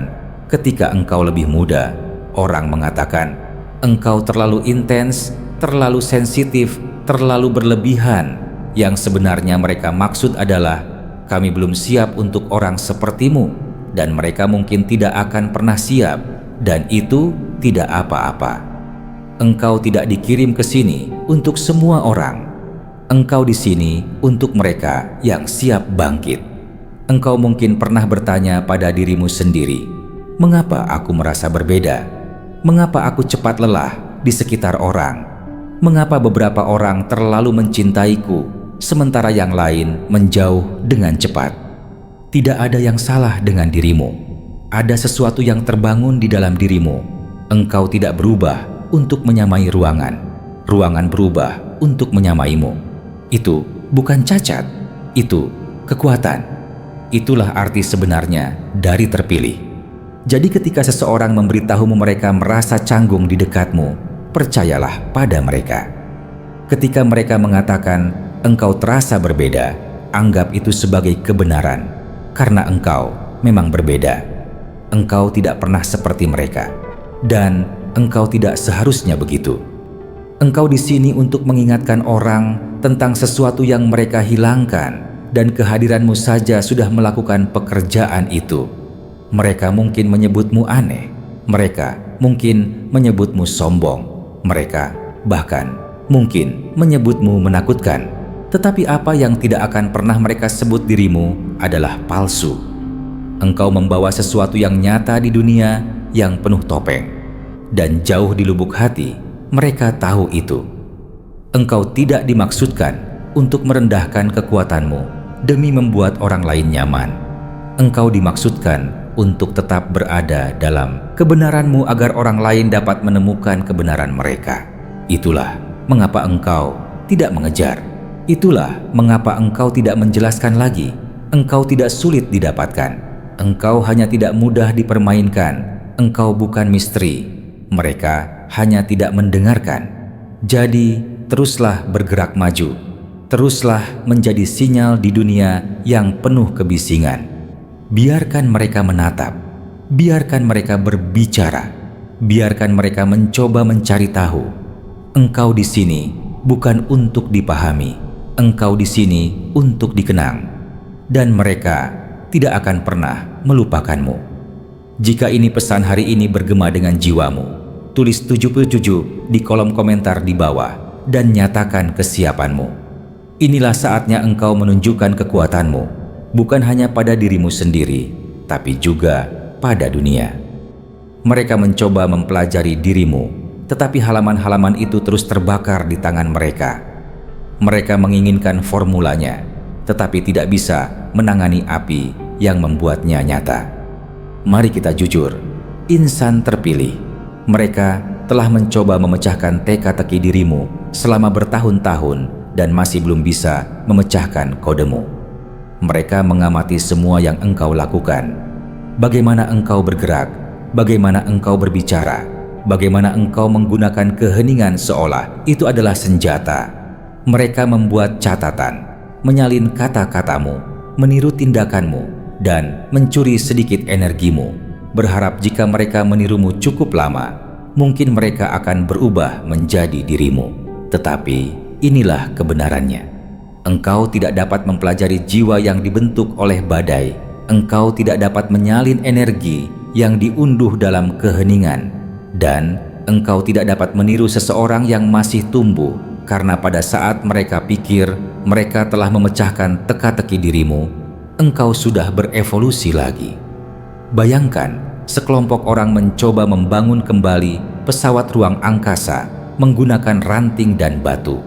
ketika engkau lebih muda, orang mengatakan engkau terlalu intens, terlalu sensitif, terlalu berlebihan. Yang sebenarnya mereka maksud adalah, kami belum siap untuk orang sepertimu, dan mereka mungkin tidak akan pernah siap, dan itu tidak apa-apa. Engkau tidak dikirim ke sini untuk semua orang. Engkau di sini untuk mereka yang siap bangkit. Engkau mungkin pernah bertanya pada dirimu sendiri, mengapa aku merasa berbeda? Mengapa aku cepat lelah di sekitar orang? Mengapa beberapa orang terlalu mencintaiku, sementara yang lain menjauh dengan cepat? Tidak ada yang salah dengan dirimu. Ada sesuatu yang terbangun di dalam dirimu. Engkau tidak berubah untuk menyamai ruangan. Ruangan berubah untuk menyamaimu. Itu bukan cacat, itu kekuatan. Itulah arti sebenarnya dari terpilih. Jadi ketika seseorang memberitahumu mereka merasa canggung di dekatmu, percayalah pada mereka. Ketika mereka mengatakan engkau terasa berbeda, anggap itu sebagai kebenaran, karena engkau memang berbeda. Engkau tidak pernah seperti mereka, dan engkau tidak seharusnya begitu. Engkau di sini untuk mengingatkan orang tentang sesuatu yang mereka hilangkan, dan kehadiranmu saja sudah melakukan pekerjaan itu. Mereka mungkin menyebutmu aneh, mereka mungkin menyebutmu sombong, mereka bahkan mungkin menyebutmu menakutkan. Tetapi apa yang tidak akan pernah mereka sebut dirimu adalah palsu. Engkau membawa sesuatu yang nyata di dunia yang penuh topeng, dan jauh di lubuk hati mereka tahu itu. Engkau tidak dimaksudkan untuk merendahkan kekuatanmu demi membuat orang lain nyaman. Engkau dimaksudkan untuk tetap berada dalam kebenaranmu agar orang lain dapat menemukan kebenaran mereka. Itulah mengapa engkau tidak mengejar. Itulah mengapa engkau tidak menjelaskan lagi. Engkau tidak sulit didapatkan. Engkau hanya tidak mudah dipermainkan. Engkau bukan misteri. Mereka hanya tidak mendengarkan. Jadi, teruslah bergerak maju. Teruslah menjadi sinyal di dunia yang penuh kebisingan. Biarkan mereka menatap. Biarkan mereka berbicara. Biarkan mereka mencoba mencari tahu. Engkau di sini bukan untuk dipahami. Engkau di sini untuk dikenang. Dan mereka tidak akan pernah melupakanmu. Jika ini pesan hari ini bergema dengan jiwamu, tulis 77 di kolom komentar di bawah dan nyatakan kesiapanmu. Inilah saatnya engkau menunjukkan kekuatanmu, bukan hanya pada dirimu sendiri, tapi juga pada dunia. Mereka mencoba mempelajari dirimu, tetapi halaman-halaman itu terus terbakar di tangan mereka. Mereka menginginkan formulanya, tetapi tidak bisa menangani api yang membuatnya nyata. Mari kita jujur, insan terpilih. Mereka telah mencoba memecahkan teka-teki dirimu selama bertahun-tahun dan masih belum bisa memecahkan kodemu. Mereka mengamati semua yang engkau lakukan. Bagaimana engkau bergerak, bagaimana engkau berbicara, bagaimana engkau menggunakan keheningan seolah itu adalah senjata. Mereka membuat catatan, menyalin kata-katamu, meniru tindakanmu, dan mencuri sedikit energimu, berharap jika mereka menirumu cukup lama, mungkin mereka akan berubah menjadi dirimu. Tetapi inilah kebenarannya. Engkau tidak dapat mempelajari jiwa yang dibentuk oleh badai. Engkau tidak dapat menyalin energi yang diunduh dalam keheningan. Dan engkau tidak dapat meniru seseorang yang masih tumbuh, karena pada saat mereka pikir mereka telah memecahkan teka-teki dirimu, engkau sudah berevolusi lagi. Bayangkan, sekelompok orang mencoba membangun kembali pesawat ruang angkasa menggunakan ranting dan batu.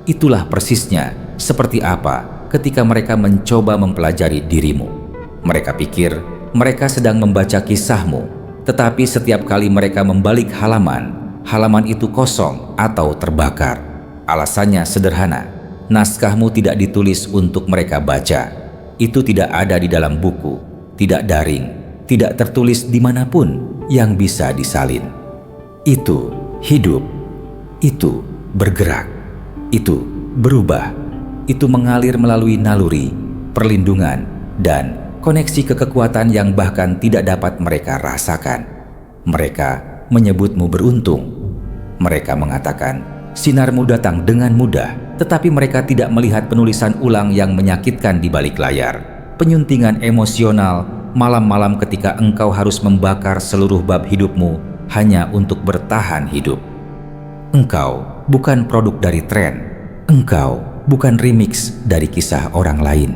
Itulah persisnya seperti apa ketika mereka mencoba mempelajari dirimu. Mereka pikir mereka sedang membaca kisahmu, tetapi setiap kali mereka membalik halaman, halaman itu kosong atau terbakar. Alasannya sederhana, naskahmu tidak ditulis untuk mereka baca. Itu tidak ada di dalam buku, tidak daring, tidak tertulis dimanapun yang bisa disalin. Itu hidup, itu bergerak, itu berubah, itu mengalir melalui naluri, perlindungan, dan koneksi ke kekuatan yang bahkan tidak dapat mereka rasakan. Mereka menyebutmu beruntung. Mereka mengatakan, sinarmu datang dengan mudah, tetapi mereka tidak melihat penulisan ulang yang menyakitkan di balik layar. Penyuntingan emosional, malam-malam ketika engkau harus membakar seluruh bab hidupmu hanya untuk bertahan hidup. Engkau bukan produk dari tren. Engkau bukan remix dari kisah orang lain.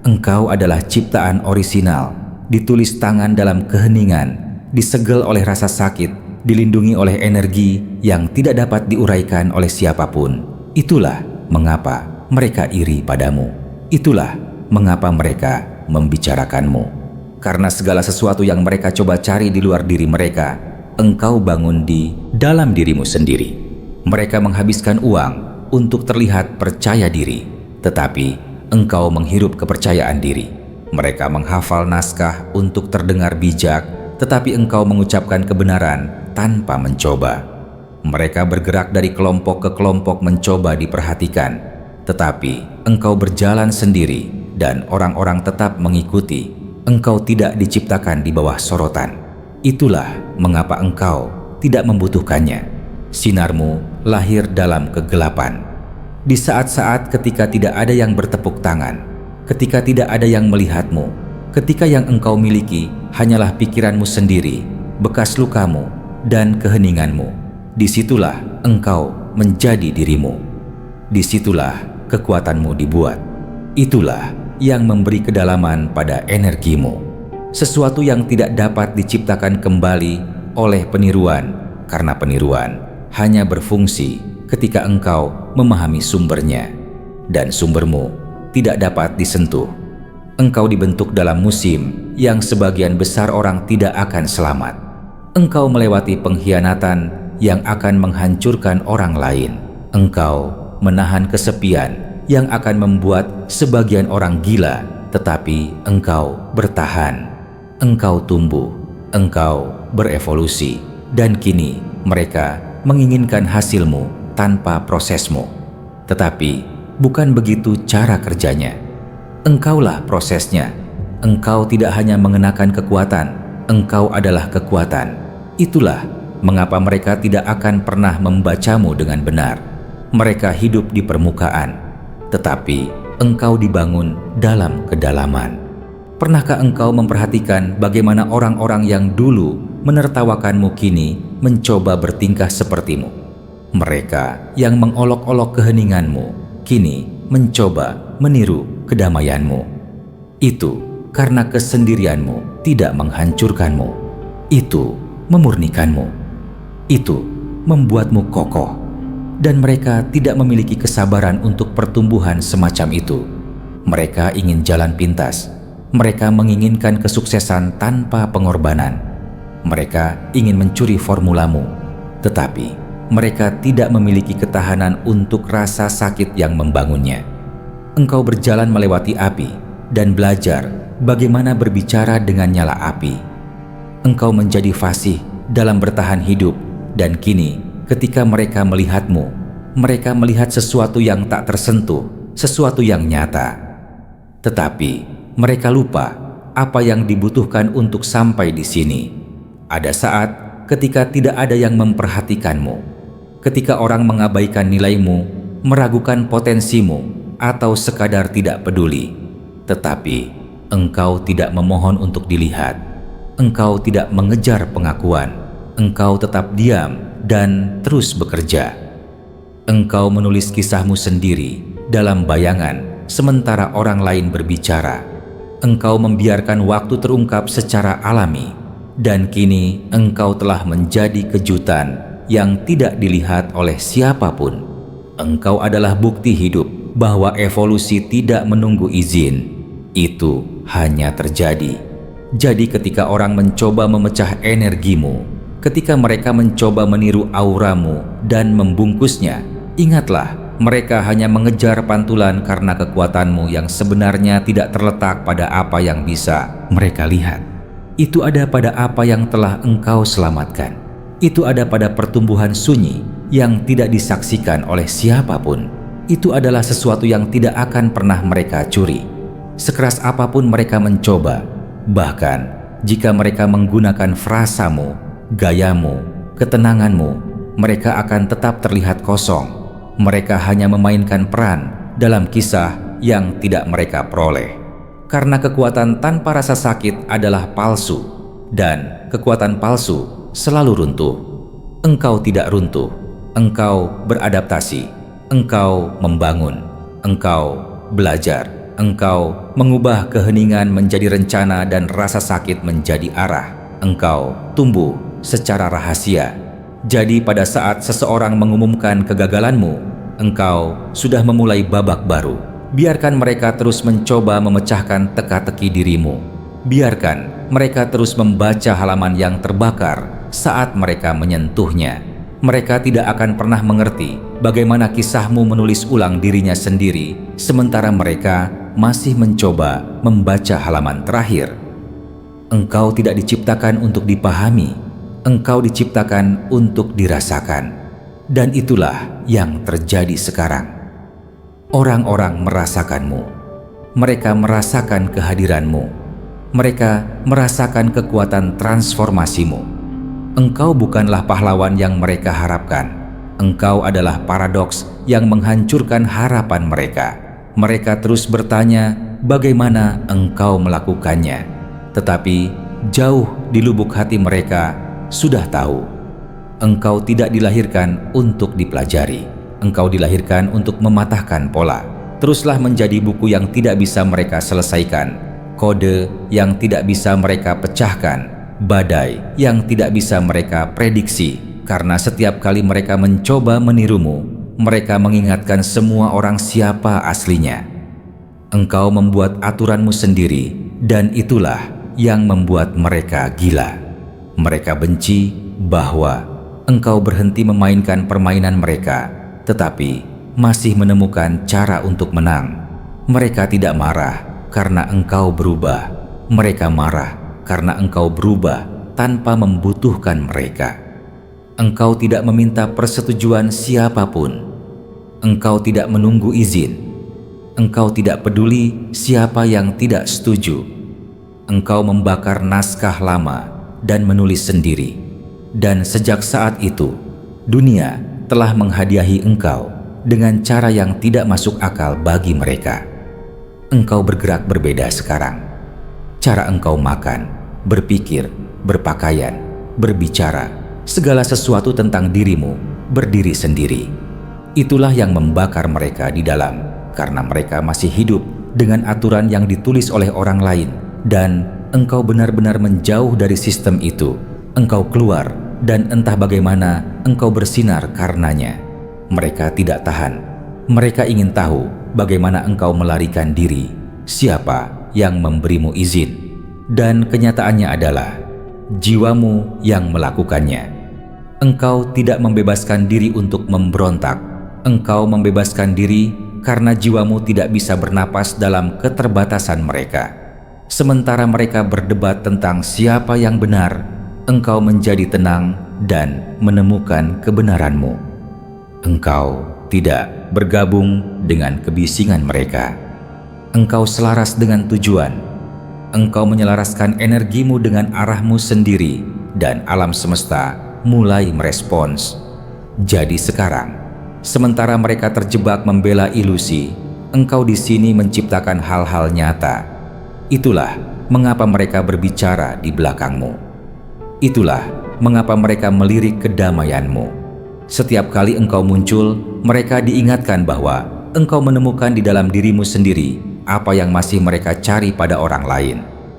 Engkau adalah ciptaan orisinal, ditulis tangan dalam keheningan, disegel oleh rasa sakit, dilindungi oleh energi yang tidak dapat diuraikan oleh siapapun. Itulah mengapa mereka iri padamu. Itulah mengapa mereka membicarakanmu. Karena segala sesuatu yang mereka coba cari di luar diri mereka, engkau bangun di dalam dirimu sendiri. Mereka menghabiskan uang untuk terlihat percaya diri, tetapi engkau menghirup kepercayaan diri. Mereka menghafal naskah untuk terdengar bijak, tetapi engkau mengucapkan kebenaran tanpa mencoba. Mereka bergerak dari kelompok ke kelompok mencoba diperhatikan, tetapi engkau berjalan sendiri dan orang-orang tetap mengikuti. Engkau tidak diciptakan di bawah sorotan. Itulah mengapa engkau tidak membutuhkannya. Sinarmu lahir dalam kegelapan. Di saat-saat ketika tidak ada yang bertepuk tangan, ketika tidak ada yang melihatmu, ketika yang engkau miliki hanyalah pikiranmu sendiri, bekas lukamu, dan keheninganmu. Disitulah engkau menjadi dirimu. Disitulah kekuatanmu dibuat. Itulah yang memberi kedalaman pada energimu. Sesuatu yang tidak dapat diciptakan kembali oleh peniruan, karena peniruan hanya berfungsi ketika engkau memahami sumbernya, dan sumbermu tidak dapat disentuh. Engkau dibentuk dalam musim yang sebagian besar orang tidak akan selamat. Engkau melewati pengkhianatan yang akan menghancurkan orang lain. Engkau menahan kesepian yang akan membuat sebagian orang gila, tetapi engkau bertahan. Engkau tumbuh, engkau berevolusi, dan kini mereka menginginkan hasilmu tanpa prosesmu. Tetapi bukan begitu cara kerjanya. Engkaulah prosesnya. Engkau tidak hanya mengenakan kekuatan, engkau adalah kekuatan. Itulah mengapa mereka tidak akan pernah membacamu dengan benar. Mereka hidup di permukaan, tetapi engkau dibangun dalam kedalaman. Pernahkah engkau memperhatikan bagaimana orang-orang yang dulu menertawakanmu kini mencoba bertingkah sepertimu? Mereka yang mengolok-olok keheninganmu kini mencoba meniru kedamaianmu. Itu karena kesendirianmu tidak menghancurkanmu. Itu memurnikanmu. Itu membuatmu kokoh. Dan mereka tidak memiliki kesabaran untuk pertumbuhan semacam itu. Mereka ingin jalan pintas. Mereka menginginkan kesuksesan tanpa pengorbanan. Mereka ingin mencuri formulamu. Tetapi mereka tidak memiliki ketahanan untuk rasa sakit yang membangunnya. Engkau berjalan melewati api dan belajar bagaimana berbicara dengan nyala api. Engkau menjadi fasih dalam bertahan hidup, dan kini ketika mereka melihatmu, mereka melihat sesuatu yang tak tersentuh, sesuatu yang nyata. Tetapi mereka lupa apa yang dibutuhkan untuk sampai di sini. Ada saat ketika tidak ada yang memperhatikanmu, ketika orang mengabaikan nilaimu, meragukan potensimu, atau sekadar tidak peduli. Tetapi engkau tidak memohon untuk dilihat. Engkau tidak mengejar pengakuan. Engkau tetap diam dan terus bekerja. Engkau menulis kisahmu sendiri dalam bayangan sementara orang lain berbicara. Engkau membiarkan waktu terungkap secara alami, dan kini engkau telah menjadi kejutan yang tidak dilihat oleh siapapun. Engkau adalah bukti hidup bahwa evolusi tidak menunggu izin. Itu hanya terjadi. Jadi ketika orang mencoba memecah energimu, ketika mereka mencoba meniru auramu dan membungkusnya, ingatlah, mereka hanya mengejar pantulan karena kekuatanmu yang sebenarnya tidak terletak pada apa yang bisa mereka lihat. Itu ada pada apa yang telah engkau selamatkan. Itu ada pada pertumbuhan sunyi yang tidak disaksikan oleh siapapun. Itu adalah sesuatu yang tidak akan pernah mereka curi. Sekeras apapun mereka mencoba, bahkan jika mereka menggunakan frasamu, gayamu, ketenanganmu, mereka akan tetap terlihat kosong. Mereka hanya memainkan peran dalam kisah yang tidak mereka peroleh. Karena kekuatan tanpa rasa sakit adalah palsu, dan kekuatan palsu selalu runtuh. Engkau tidak runtuh, engkau beradaptasi, engkau membangun, engkau belajar, engkau mengubah keheningan menjadi rencana dan rasa sakit menjadi arah. Engkau tumbuh secara rahasia. Jadi pada saat seseorang mengumumkan kegagalanmu, engkau sudah memulai babak baru. Biarkan mereka terus mencoba memecahkan teka-teki dirimu. Biarkan mereka terus membaca halaman yang terbakar saat mereka menyentuhnya. Mereka tidak akan pernah mengerti bagaimana kisahmu menulis ulang dirinya sendiri, sementara mereka masih mencoba membaca halaman terakhir. Engkau tidak diciptakan untuk dipahami. Engkau diciptakan untuk dirasakan. Dan itulah yang terjadi sekarang. Orang-orang merasakanmu. Mereka merasakan kehadiranmu. Mereka merasakan kekuatan transformasimu. Engkau bukanlah pahlawan yang mereka harapkan. Engkau adalah paradoks yang menghancurkan harapan mereka. Mereka terus bertanya bagaimana engkau melakukannya. Tetapi jauh di lubuk hati mereka sudah tahu. Engkau tidak dilahirkan untuk dipelajari. Engkau dilahirkan untuk mematahkan pola. Teruslah menjadi buku yang tidak bisa mereka selesaikan, kode yang tidak bisa mereka pecahkan, badai yang tidak bisa mereka prediksi. Karena setiap kali mereka mencoba menirumu, mereka mengingatkan semua orang siapa aslinya. Engkau membuat aturanmu sendiri, dan itulah yang membuat mereka gila. Mereka benci bahwa engkau berhenti memainkan permainan mereka, tetapi masih menemukan cara untuk menang. Mereka tidak marah karena engkau berubah. Mereka marah karena engkau berubah tanpa membutuhkan mereka. Engkau tidak meminta persetujuan siapapun. Engkau tidak menunggu izin. Engkau tidak peduli siapa yang tidak setuju. Engkau membakar naskah lama dan menulis sendiri. Dan sejak saat itu, dunia telah menghadiahi engkau dengan cara yang tidak masuk akal bagi mereka. Engkau bergerak berbeda sekarang. Cara engkau makan, berpikir, berpakaian, berbicara, segala sesuatu tentang dirimu berdiri sendiri. Itulah yang membakar mereka di dalam, karena mereka masih hidup dengan aturan yang ditulis oleh orang lain, dan engkau benar-benar menjauh dari sistem itu. Engkau keluar, dan entah bagaimana engkau bersinar karenanya. Mereka tidak tahan. Mereka ingin tahu bagaimana engkau melarikan diri, siapa yang memberimu izin. Dan kenyataannya adalah jiwamu yang melakukannya. Engkau tidak membebaskan diri untuk memberontak. Engkau membebaskan diri karena jiwamu tidak bisa bernapas dalam keterbatasan mereka. Sementara mereka berdebat tentang siapa yang benar, engkau menjadi tenang dan menemukan kebenaranmu. Engkau tidak bergabung dengan kebisingan mereka. Engkau selaras dengan tujuan. Engkau menyelaraskan energimu dengan arahmu sendiri, dan alam semesta mulai merespons. Jadi sekarang, sementara mereka terjebak membela ilusi, engkau di sini menciptakan hal-hal nyata. Itulah mengapa mereka berbicara di belakangmu. Itulah mengapa mereka melirik kedamaianmu. Setiap kali engkau muncul, mereka diingatkan bahwa engkau menemukan di dalam dirimu sendiri apa yang masih mereka cari pada orang lain.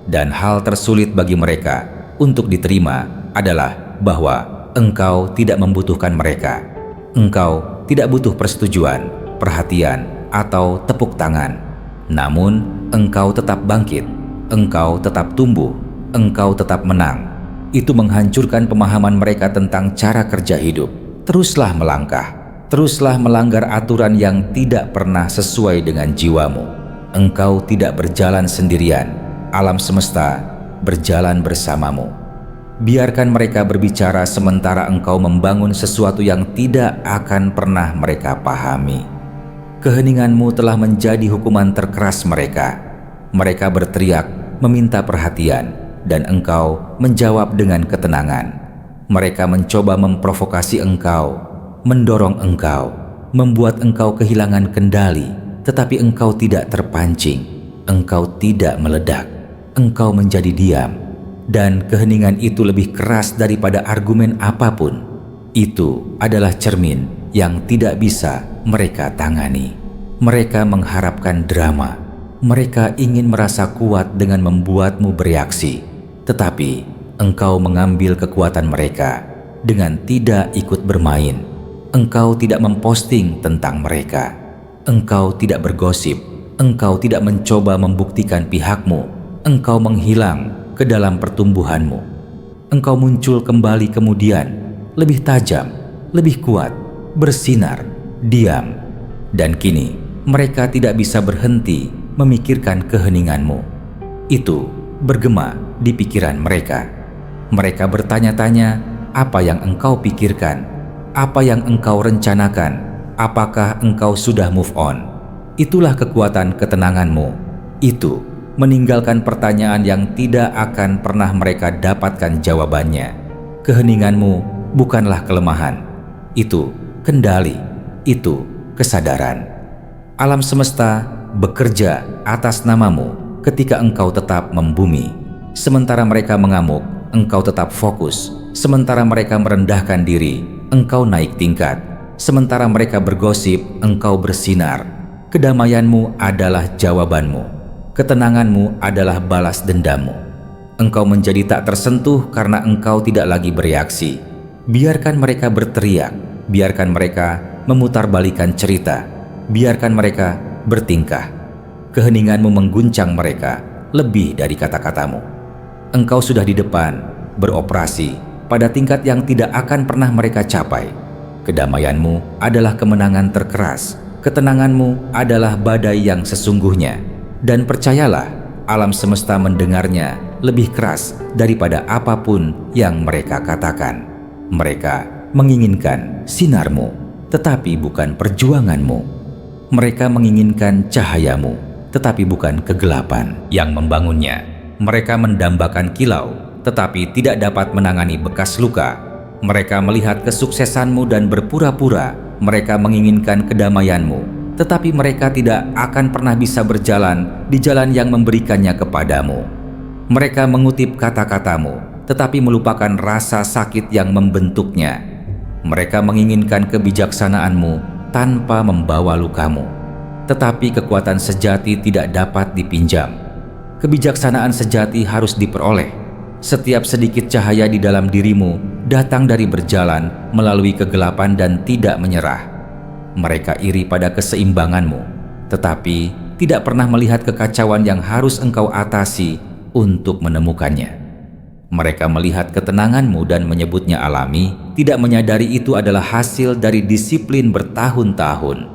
Dan hal tersulit bagi mereka untuk diterima adalah bahwa engkau tidak membutuhkan mereka. Engkau tidak butuh persetujuan, perhatian, atau tepuk tangan. Namun, engkau tetap bangkit, engkau tetap tumbuh, engkau tetap menang. Itu menghancurkan pemahaman mereka tentang cara kerja hidup. Teruslah melangkah, teruslah melanggar aturan yang tidak pernah sesuai dengan jiwamu. Engkau tidak berjalan sendirian, alam semesta berjalan bersamamu. Biarkan mereka berbicara sementara engkau membangun sesuatu yang tidak akan pernah mereka pahami. Keheninganmu telah menjadi hukuman terkeras mereka. Mereka berteriak, meminta perhatian, dan engkau menjawab dengan ketenangan. Mereka mencoba memprovokasi engkau, mendorong engkau, membuat engkau kehilangan kendali, tetapi engkau tidak terpancing, engkau tidak meledak, engkau menjadi diam, dan keheningan itu lebih keras daripada argumen apapun. Itu adalah cermin yang tidak bisa mereka tangani. Mereka mengharapkan drama, mereka ingin merasa kuat dengan membuatmu bereaksi, tetapi engkau mengambil kekuatan mereka dengan tidak ikut bermain. Engkau tidak memposting tentang mereka. Engkau tidak bergosip. Engkau tidak mencoba membuktikan pihakmu. Engkau menghilang ke dalam pertumbuhanmu. Engkau muncul kembali kemudian, lebih tajam, lebih kuat, bersinar, diam. Dan kini mereka tidak bisa berhenti memikirkan keheninganmu. Itu bergema di pikiran mereka. Mereka bertanya-tanya, apa yang engkau pikirkan? Apa yang engkau rencanakan? Apakah engkau sudah move on? Itulah kekuatan ketenanganmu. Itu meninggalkan pertanyaan yang tidak akan pernah mereka dapatkan jawabannya. Keheninganmu bukanlah kelemahan. Itu kendali. Itu kesadaran. Alam semesta bekerja atas namamu ketika engkau tetap membumi. Sementara mereka mengamuk, engkau tetap fokus. Sementara mereka merendahkan diri, engkau naik tingkat. Sementara mereka bergosip, engkau bersinar. Kedamaianmu adalah jawabanmu. Ketenanganmu adalah balas dendammu. Engkau menjadi tak tersentuh karena engkau tidak lagi bereaksi. Biarkan mereka berteriak, biarkan mereka memutarbalikkan cerita, biarkan mereka bertingkah. Keheninganmu mengguncang mereka lebih dari kata-katamu. Engkau sudah di depan, beroperasi pada tingkat yang tidak akan pernah mereka capai. Kedamaianmu adalah kemenangan terkeras. Ketenanganmu adalah badai yang sesungguhnya. Dan percayalah, alam semesta mendengarnya lebih keras daripada apapun yang mereka katakan. Mereka menginginkan sinarmu, tetapi bukan perjuanganmu. Mereka menginginkan cahayamu, tetapi bukan kegelapan yang membangunnya. Mereka mendambakan kilau, tetapi tidak dapat menangani bekas luka. Mereka melihat kesuksesanmu dan berpura-pura mereka menginginkan kedamaianmu, tetapi mereka tidak akan pernah bisa berjalan di jalan yang memberikannya kepadamu. Mereka mengutip kata-katamu, tetapi melupakan rasa sakit yang membentuknya. Mereka menginginkan kebijaksanaanmu tanpa membawa lukamu, tetapi kekuatan sejati tidak dapat dipinjam. Kebijaksanaan sejati harus diperoleh. Setiap sedikit cahaya di dalam dirimu datang dari berjalan melalui kegelapan dan tidak menyerah. Mereka iri pada keseimbanganmu, tetapi tidak pernah melihat kekacauan yang harus engkau atasi untuk menemukannya. Mereka melihat ketenanganmu dan menyebutnya alami, tidak menyadari itu adalah hasil dari disiplin bertahun-tahun.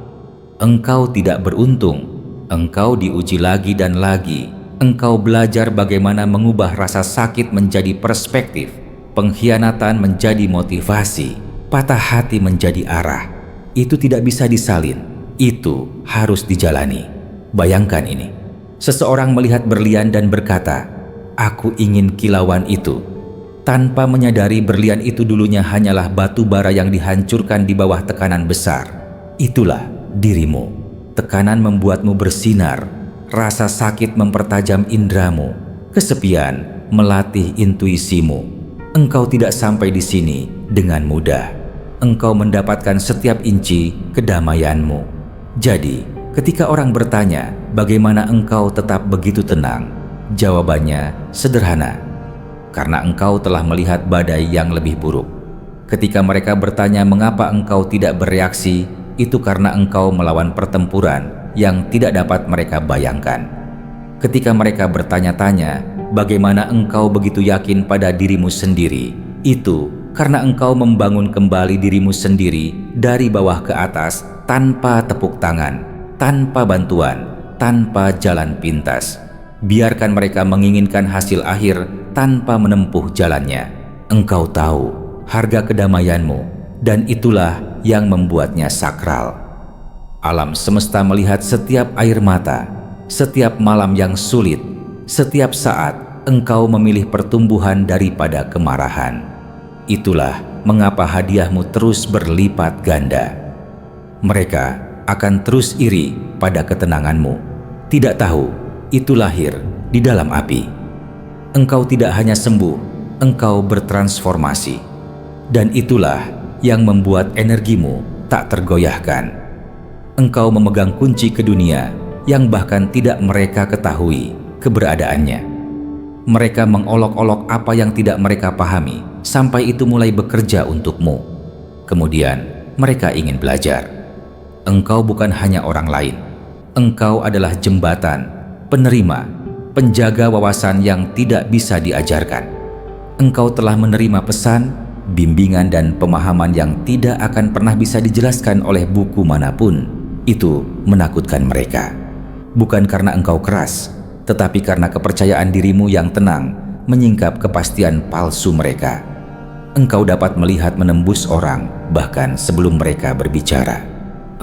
Engkau tidak beruntung, engkau diuji lagi dan lagi. Engkau belajar bagaimana mengubah rasa sakit menjadi perspektif, pengkhianatan menjadi motivasi, patah hati menjadi arah. Itu tidak bisa disalin, itu harus dijalani. Bayangkan ini, seseorang melihat berlian dan berkata, "Aku ingin kilauan itu," tanpa menyadari berlian itu dulunya hanyalah batu bara yang dihancurkan di bawah tekanan besar. Itulah dirimu. Tekanan membuatmu bersinar. Rasa sakit mempertajam indramu, kesepian melatih intuisimu. Engkau tidak sampai di sini dengan mudah. engkau mendapatkan setiap inci kedamaianmu. Jadi, ketika orang bertanya bagaimana engkau tetap begitu tenang, jawabannya sederhana. Karena engkau telah melihat badai yang lebih buruk. Ketika mereka bertanya mengapa engkau tidak bereaksi, itu karena engkau melawan pertempuran yang tidak dapat mereka bayangkan. Ketika mereka bertanya-tanya bagaimana engkau begitu yakin pada dirimu sendiri, itu karena engkau membangun kembali dirimu sendiri dari bawah ke atas tanpa tepuk tangan, tanpa bantuan, tanpa jalan pintas. Biarkan mereka menginginkan hasil akhir tanpa menempuh jalannya. Engkau tahu harga kedamaianmu, dan itulah yang membuatnya sakral. Alam semesta melihat setiap air mata, setiap malam yang sulit, setiap saat engkau memilih pertumbuhan daripada kemarahan. Itulah mengapa hadiahmu terus berlipat ganda. Mereka akan terus iri pada ketenanganmu, tidak tahu itu lahir di dalam api. Engkau tidak hanya sembuh, engkau bertransformasi. Dan itulah yang membuat energimu tak tergoyahkan. Engkau memegang kunci ke dunia yang bahkan tidak mereka ketahui keberadaannya. Mereka mengolok-olok apa yang tidak mereka pahami sampai itu mulai bekerja untukmu. Kemudian mereka ingin belajar. Engkau bukan hanya orang lain. Engkau adalah jembatan, penerima, penjaga wawasan yang tidak bisa diajarkan. Engkau telah menerima pesan, bimbingan dan pemahaman yang tidak akan pernah bisa dijelaskan oleh buku manapun. Itu menakutkan mereka. Bukan karena engkau keras, tetapi karena kepercayaan dirimu yang tenang menyingkap kepastian palsu mereka. Engkau dapat melihat menembus orang bahkan sebelum mereka berbicara.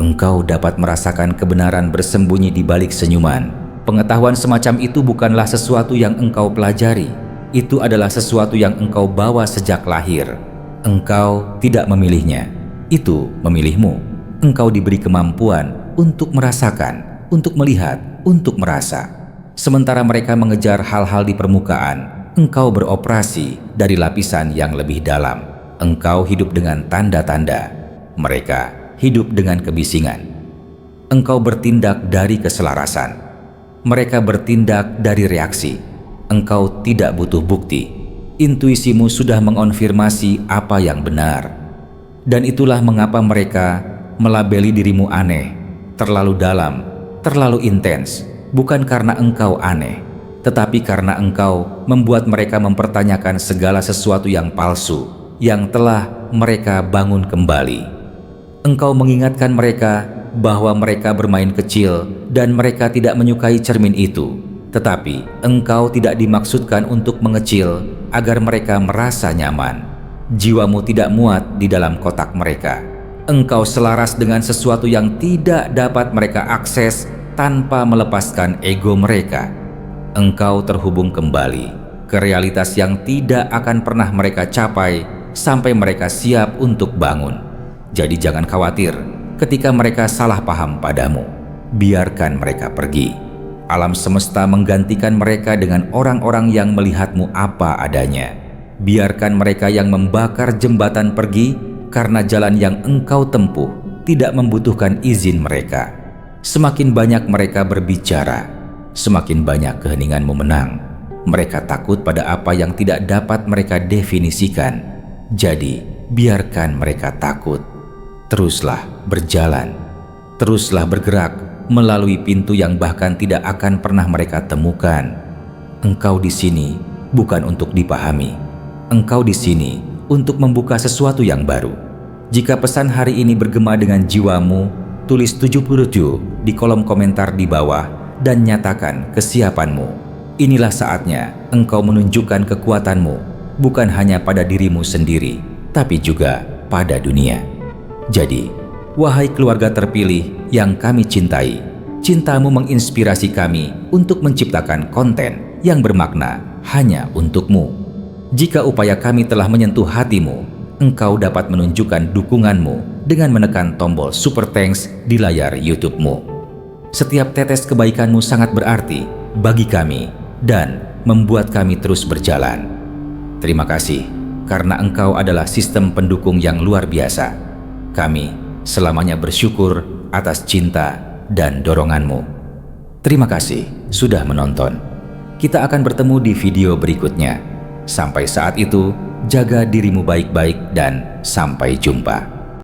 Engkau dapat merasakan kebenaran bersembunyi di balik senyuman. Pengetahuan semacam itu bukanlah sesuatu yang engkau pelajari. Itu adalah sesuatu yang engkau bawa sejak lahir. Engkau tidak memilihnya. Itu memilihmu. Engkau diberi kemampuan untuk merasakan, untuk melihat, untuk merasa. Sementara mereka mengejar hal-hal di permukaan, engkau beroperasi dari lapisan yang lebih dalam. Engkau hidup dengan tanda-tanda. Mereka hidup dengan kebisingan. Engkau bertindak dari keselarasan. Mereka bertindak dari reaksi. Engkau tidak butuh bukti. Intuisimu sudah mengonfirmasi apa yang benar. Dan itulah mengapa mereka melabeli dirimu aneh, terlalu dalam, terlalu intens, bukan karena engkau aneh, tetapi karena engkau membuat mereka mempertanyakan segala sesuatu yang palsu, yang telah mereka bangun kembali. Engkau mengingatkan mereka bahwa mereka bermain kecil dan mereka tidak menyukai cermin itu, tetapi engkau tidak dimaksudkan untuk mengecil agar mereka merasa nyaman. Jiwamu tidak muat di dalam kotak mereka. Engkau selaras dengan sesuatu yang tidak dapat mereka akses tanpa melepaskan ego mereka. Engkau terhubung kembali ke realitas yang tidak akan pernah mereka capai sampai mereka siap untuk bangun. Jadi jangan khawatir ketika mereka salah paham padamu. Biarkan mereka pergi. Alam semesta menggantikan mereka dengan orang-orang yang melihatmu apa adanya. Biarkan mereka yang membakar jembatan pergi, karena jalan yang engkau tempuh tidak membutuhkan izin mereka. Semakin banyak mereka berbicara, semakin banyak keheninganmu menang. Mereka takut pada apa yang tidak dapat mereka definisikan. Jadi, biarkan mereka takut. Teruslah berjalan. Teruslah bergerak melalui pintu yang bahkan tidak akan pernah mereka temukan. Engkau di sini bukan untuk dipahami. Engkau di sini untuk membuka sesuatu yang baru. Jika pesan hari ini bergema dengan jiwamu, tulis 77 di kolom komentar di bawah dan nyatakan kesiapanmu. Inilah saatnya engkau menunjukkan kekuatanmu, bukan hanya pada dirimu sendiri, tapi juga pada dunia. Jadi, wahai keluarga terpilih yang kami cintai, cintamu menginspirasi kami untuk menciptakan konten yang bermakna hanya untukmu. Jika upaya kami telah menyentuh hatimu, engkau dapat menunjukkan dukunganmu dengan menekan tombol Super Thanks di layar YouTube-mu. Setiap tetes kebaikanmu sangat berarti bagi kami dan membuat kami terus berjalan. Terima kasih karena engkau adalah sistem pendukung yang luar biasa. Kami selamanya bersyukur atas cinta dan doronganmu. Terima kasih sudah menonton. Kita akan bertemu di video berikutnya. Sampai saat itu, jaga dirimu baik-baik dan sampai jumpa.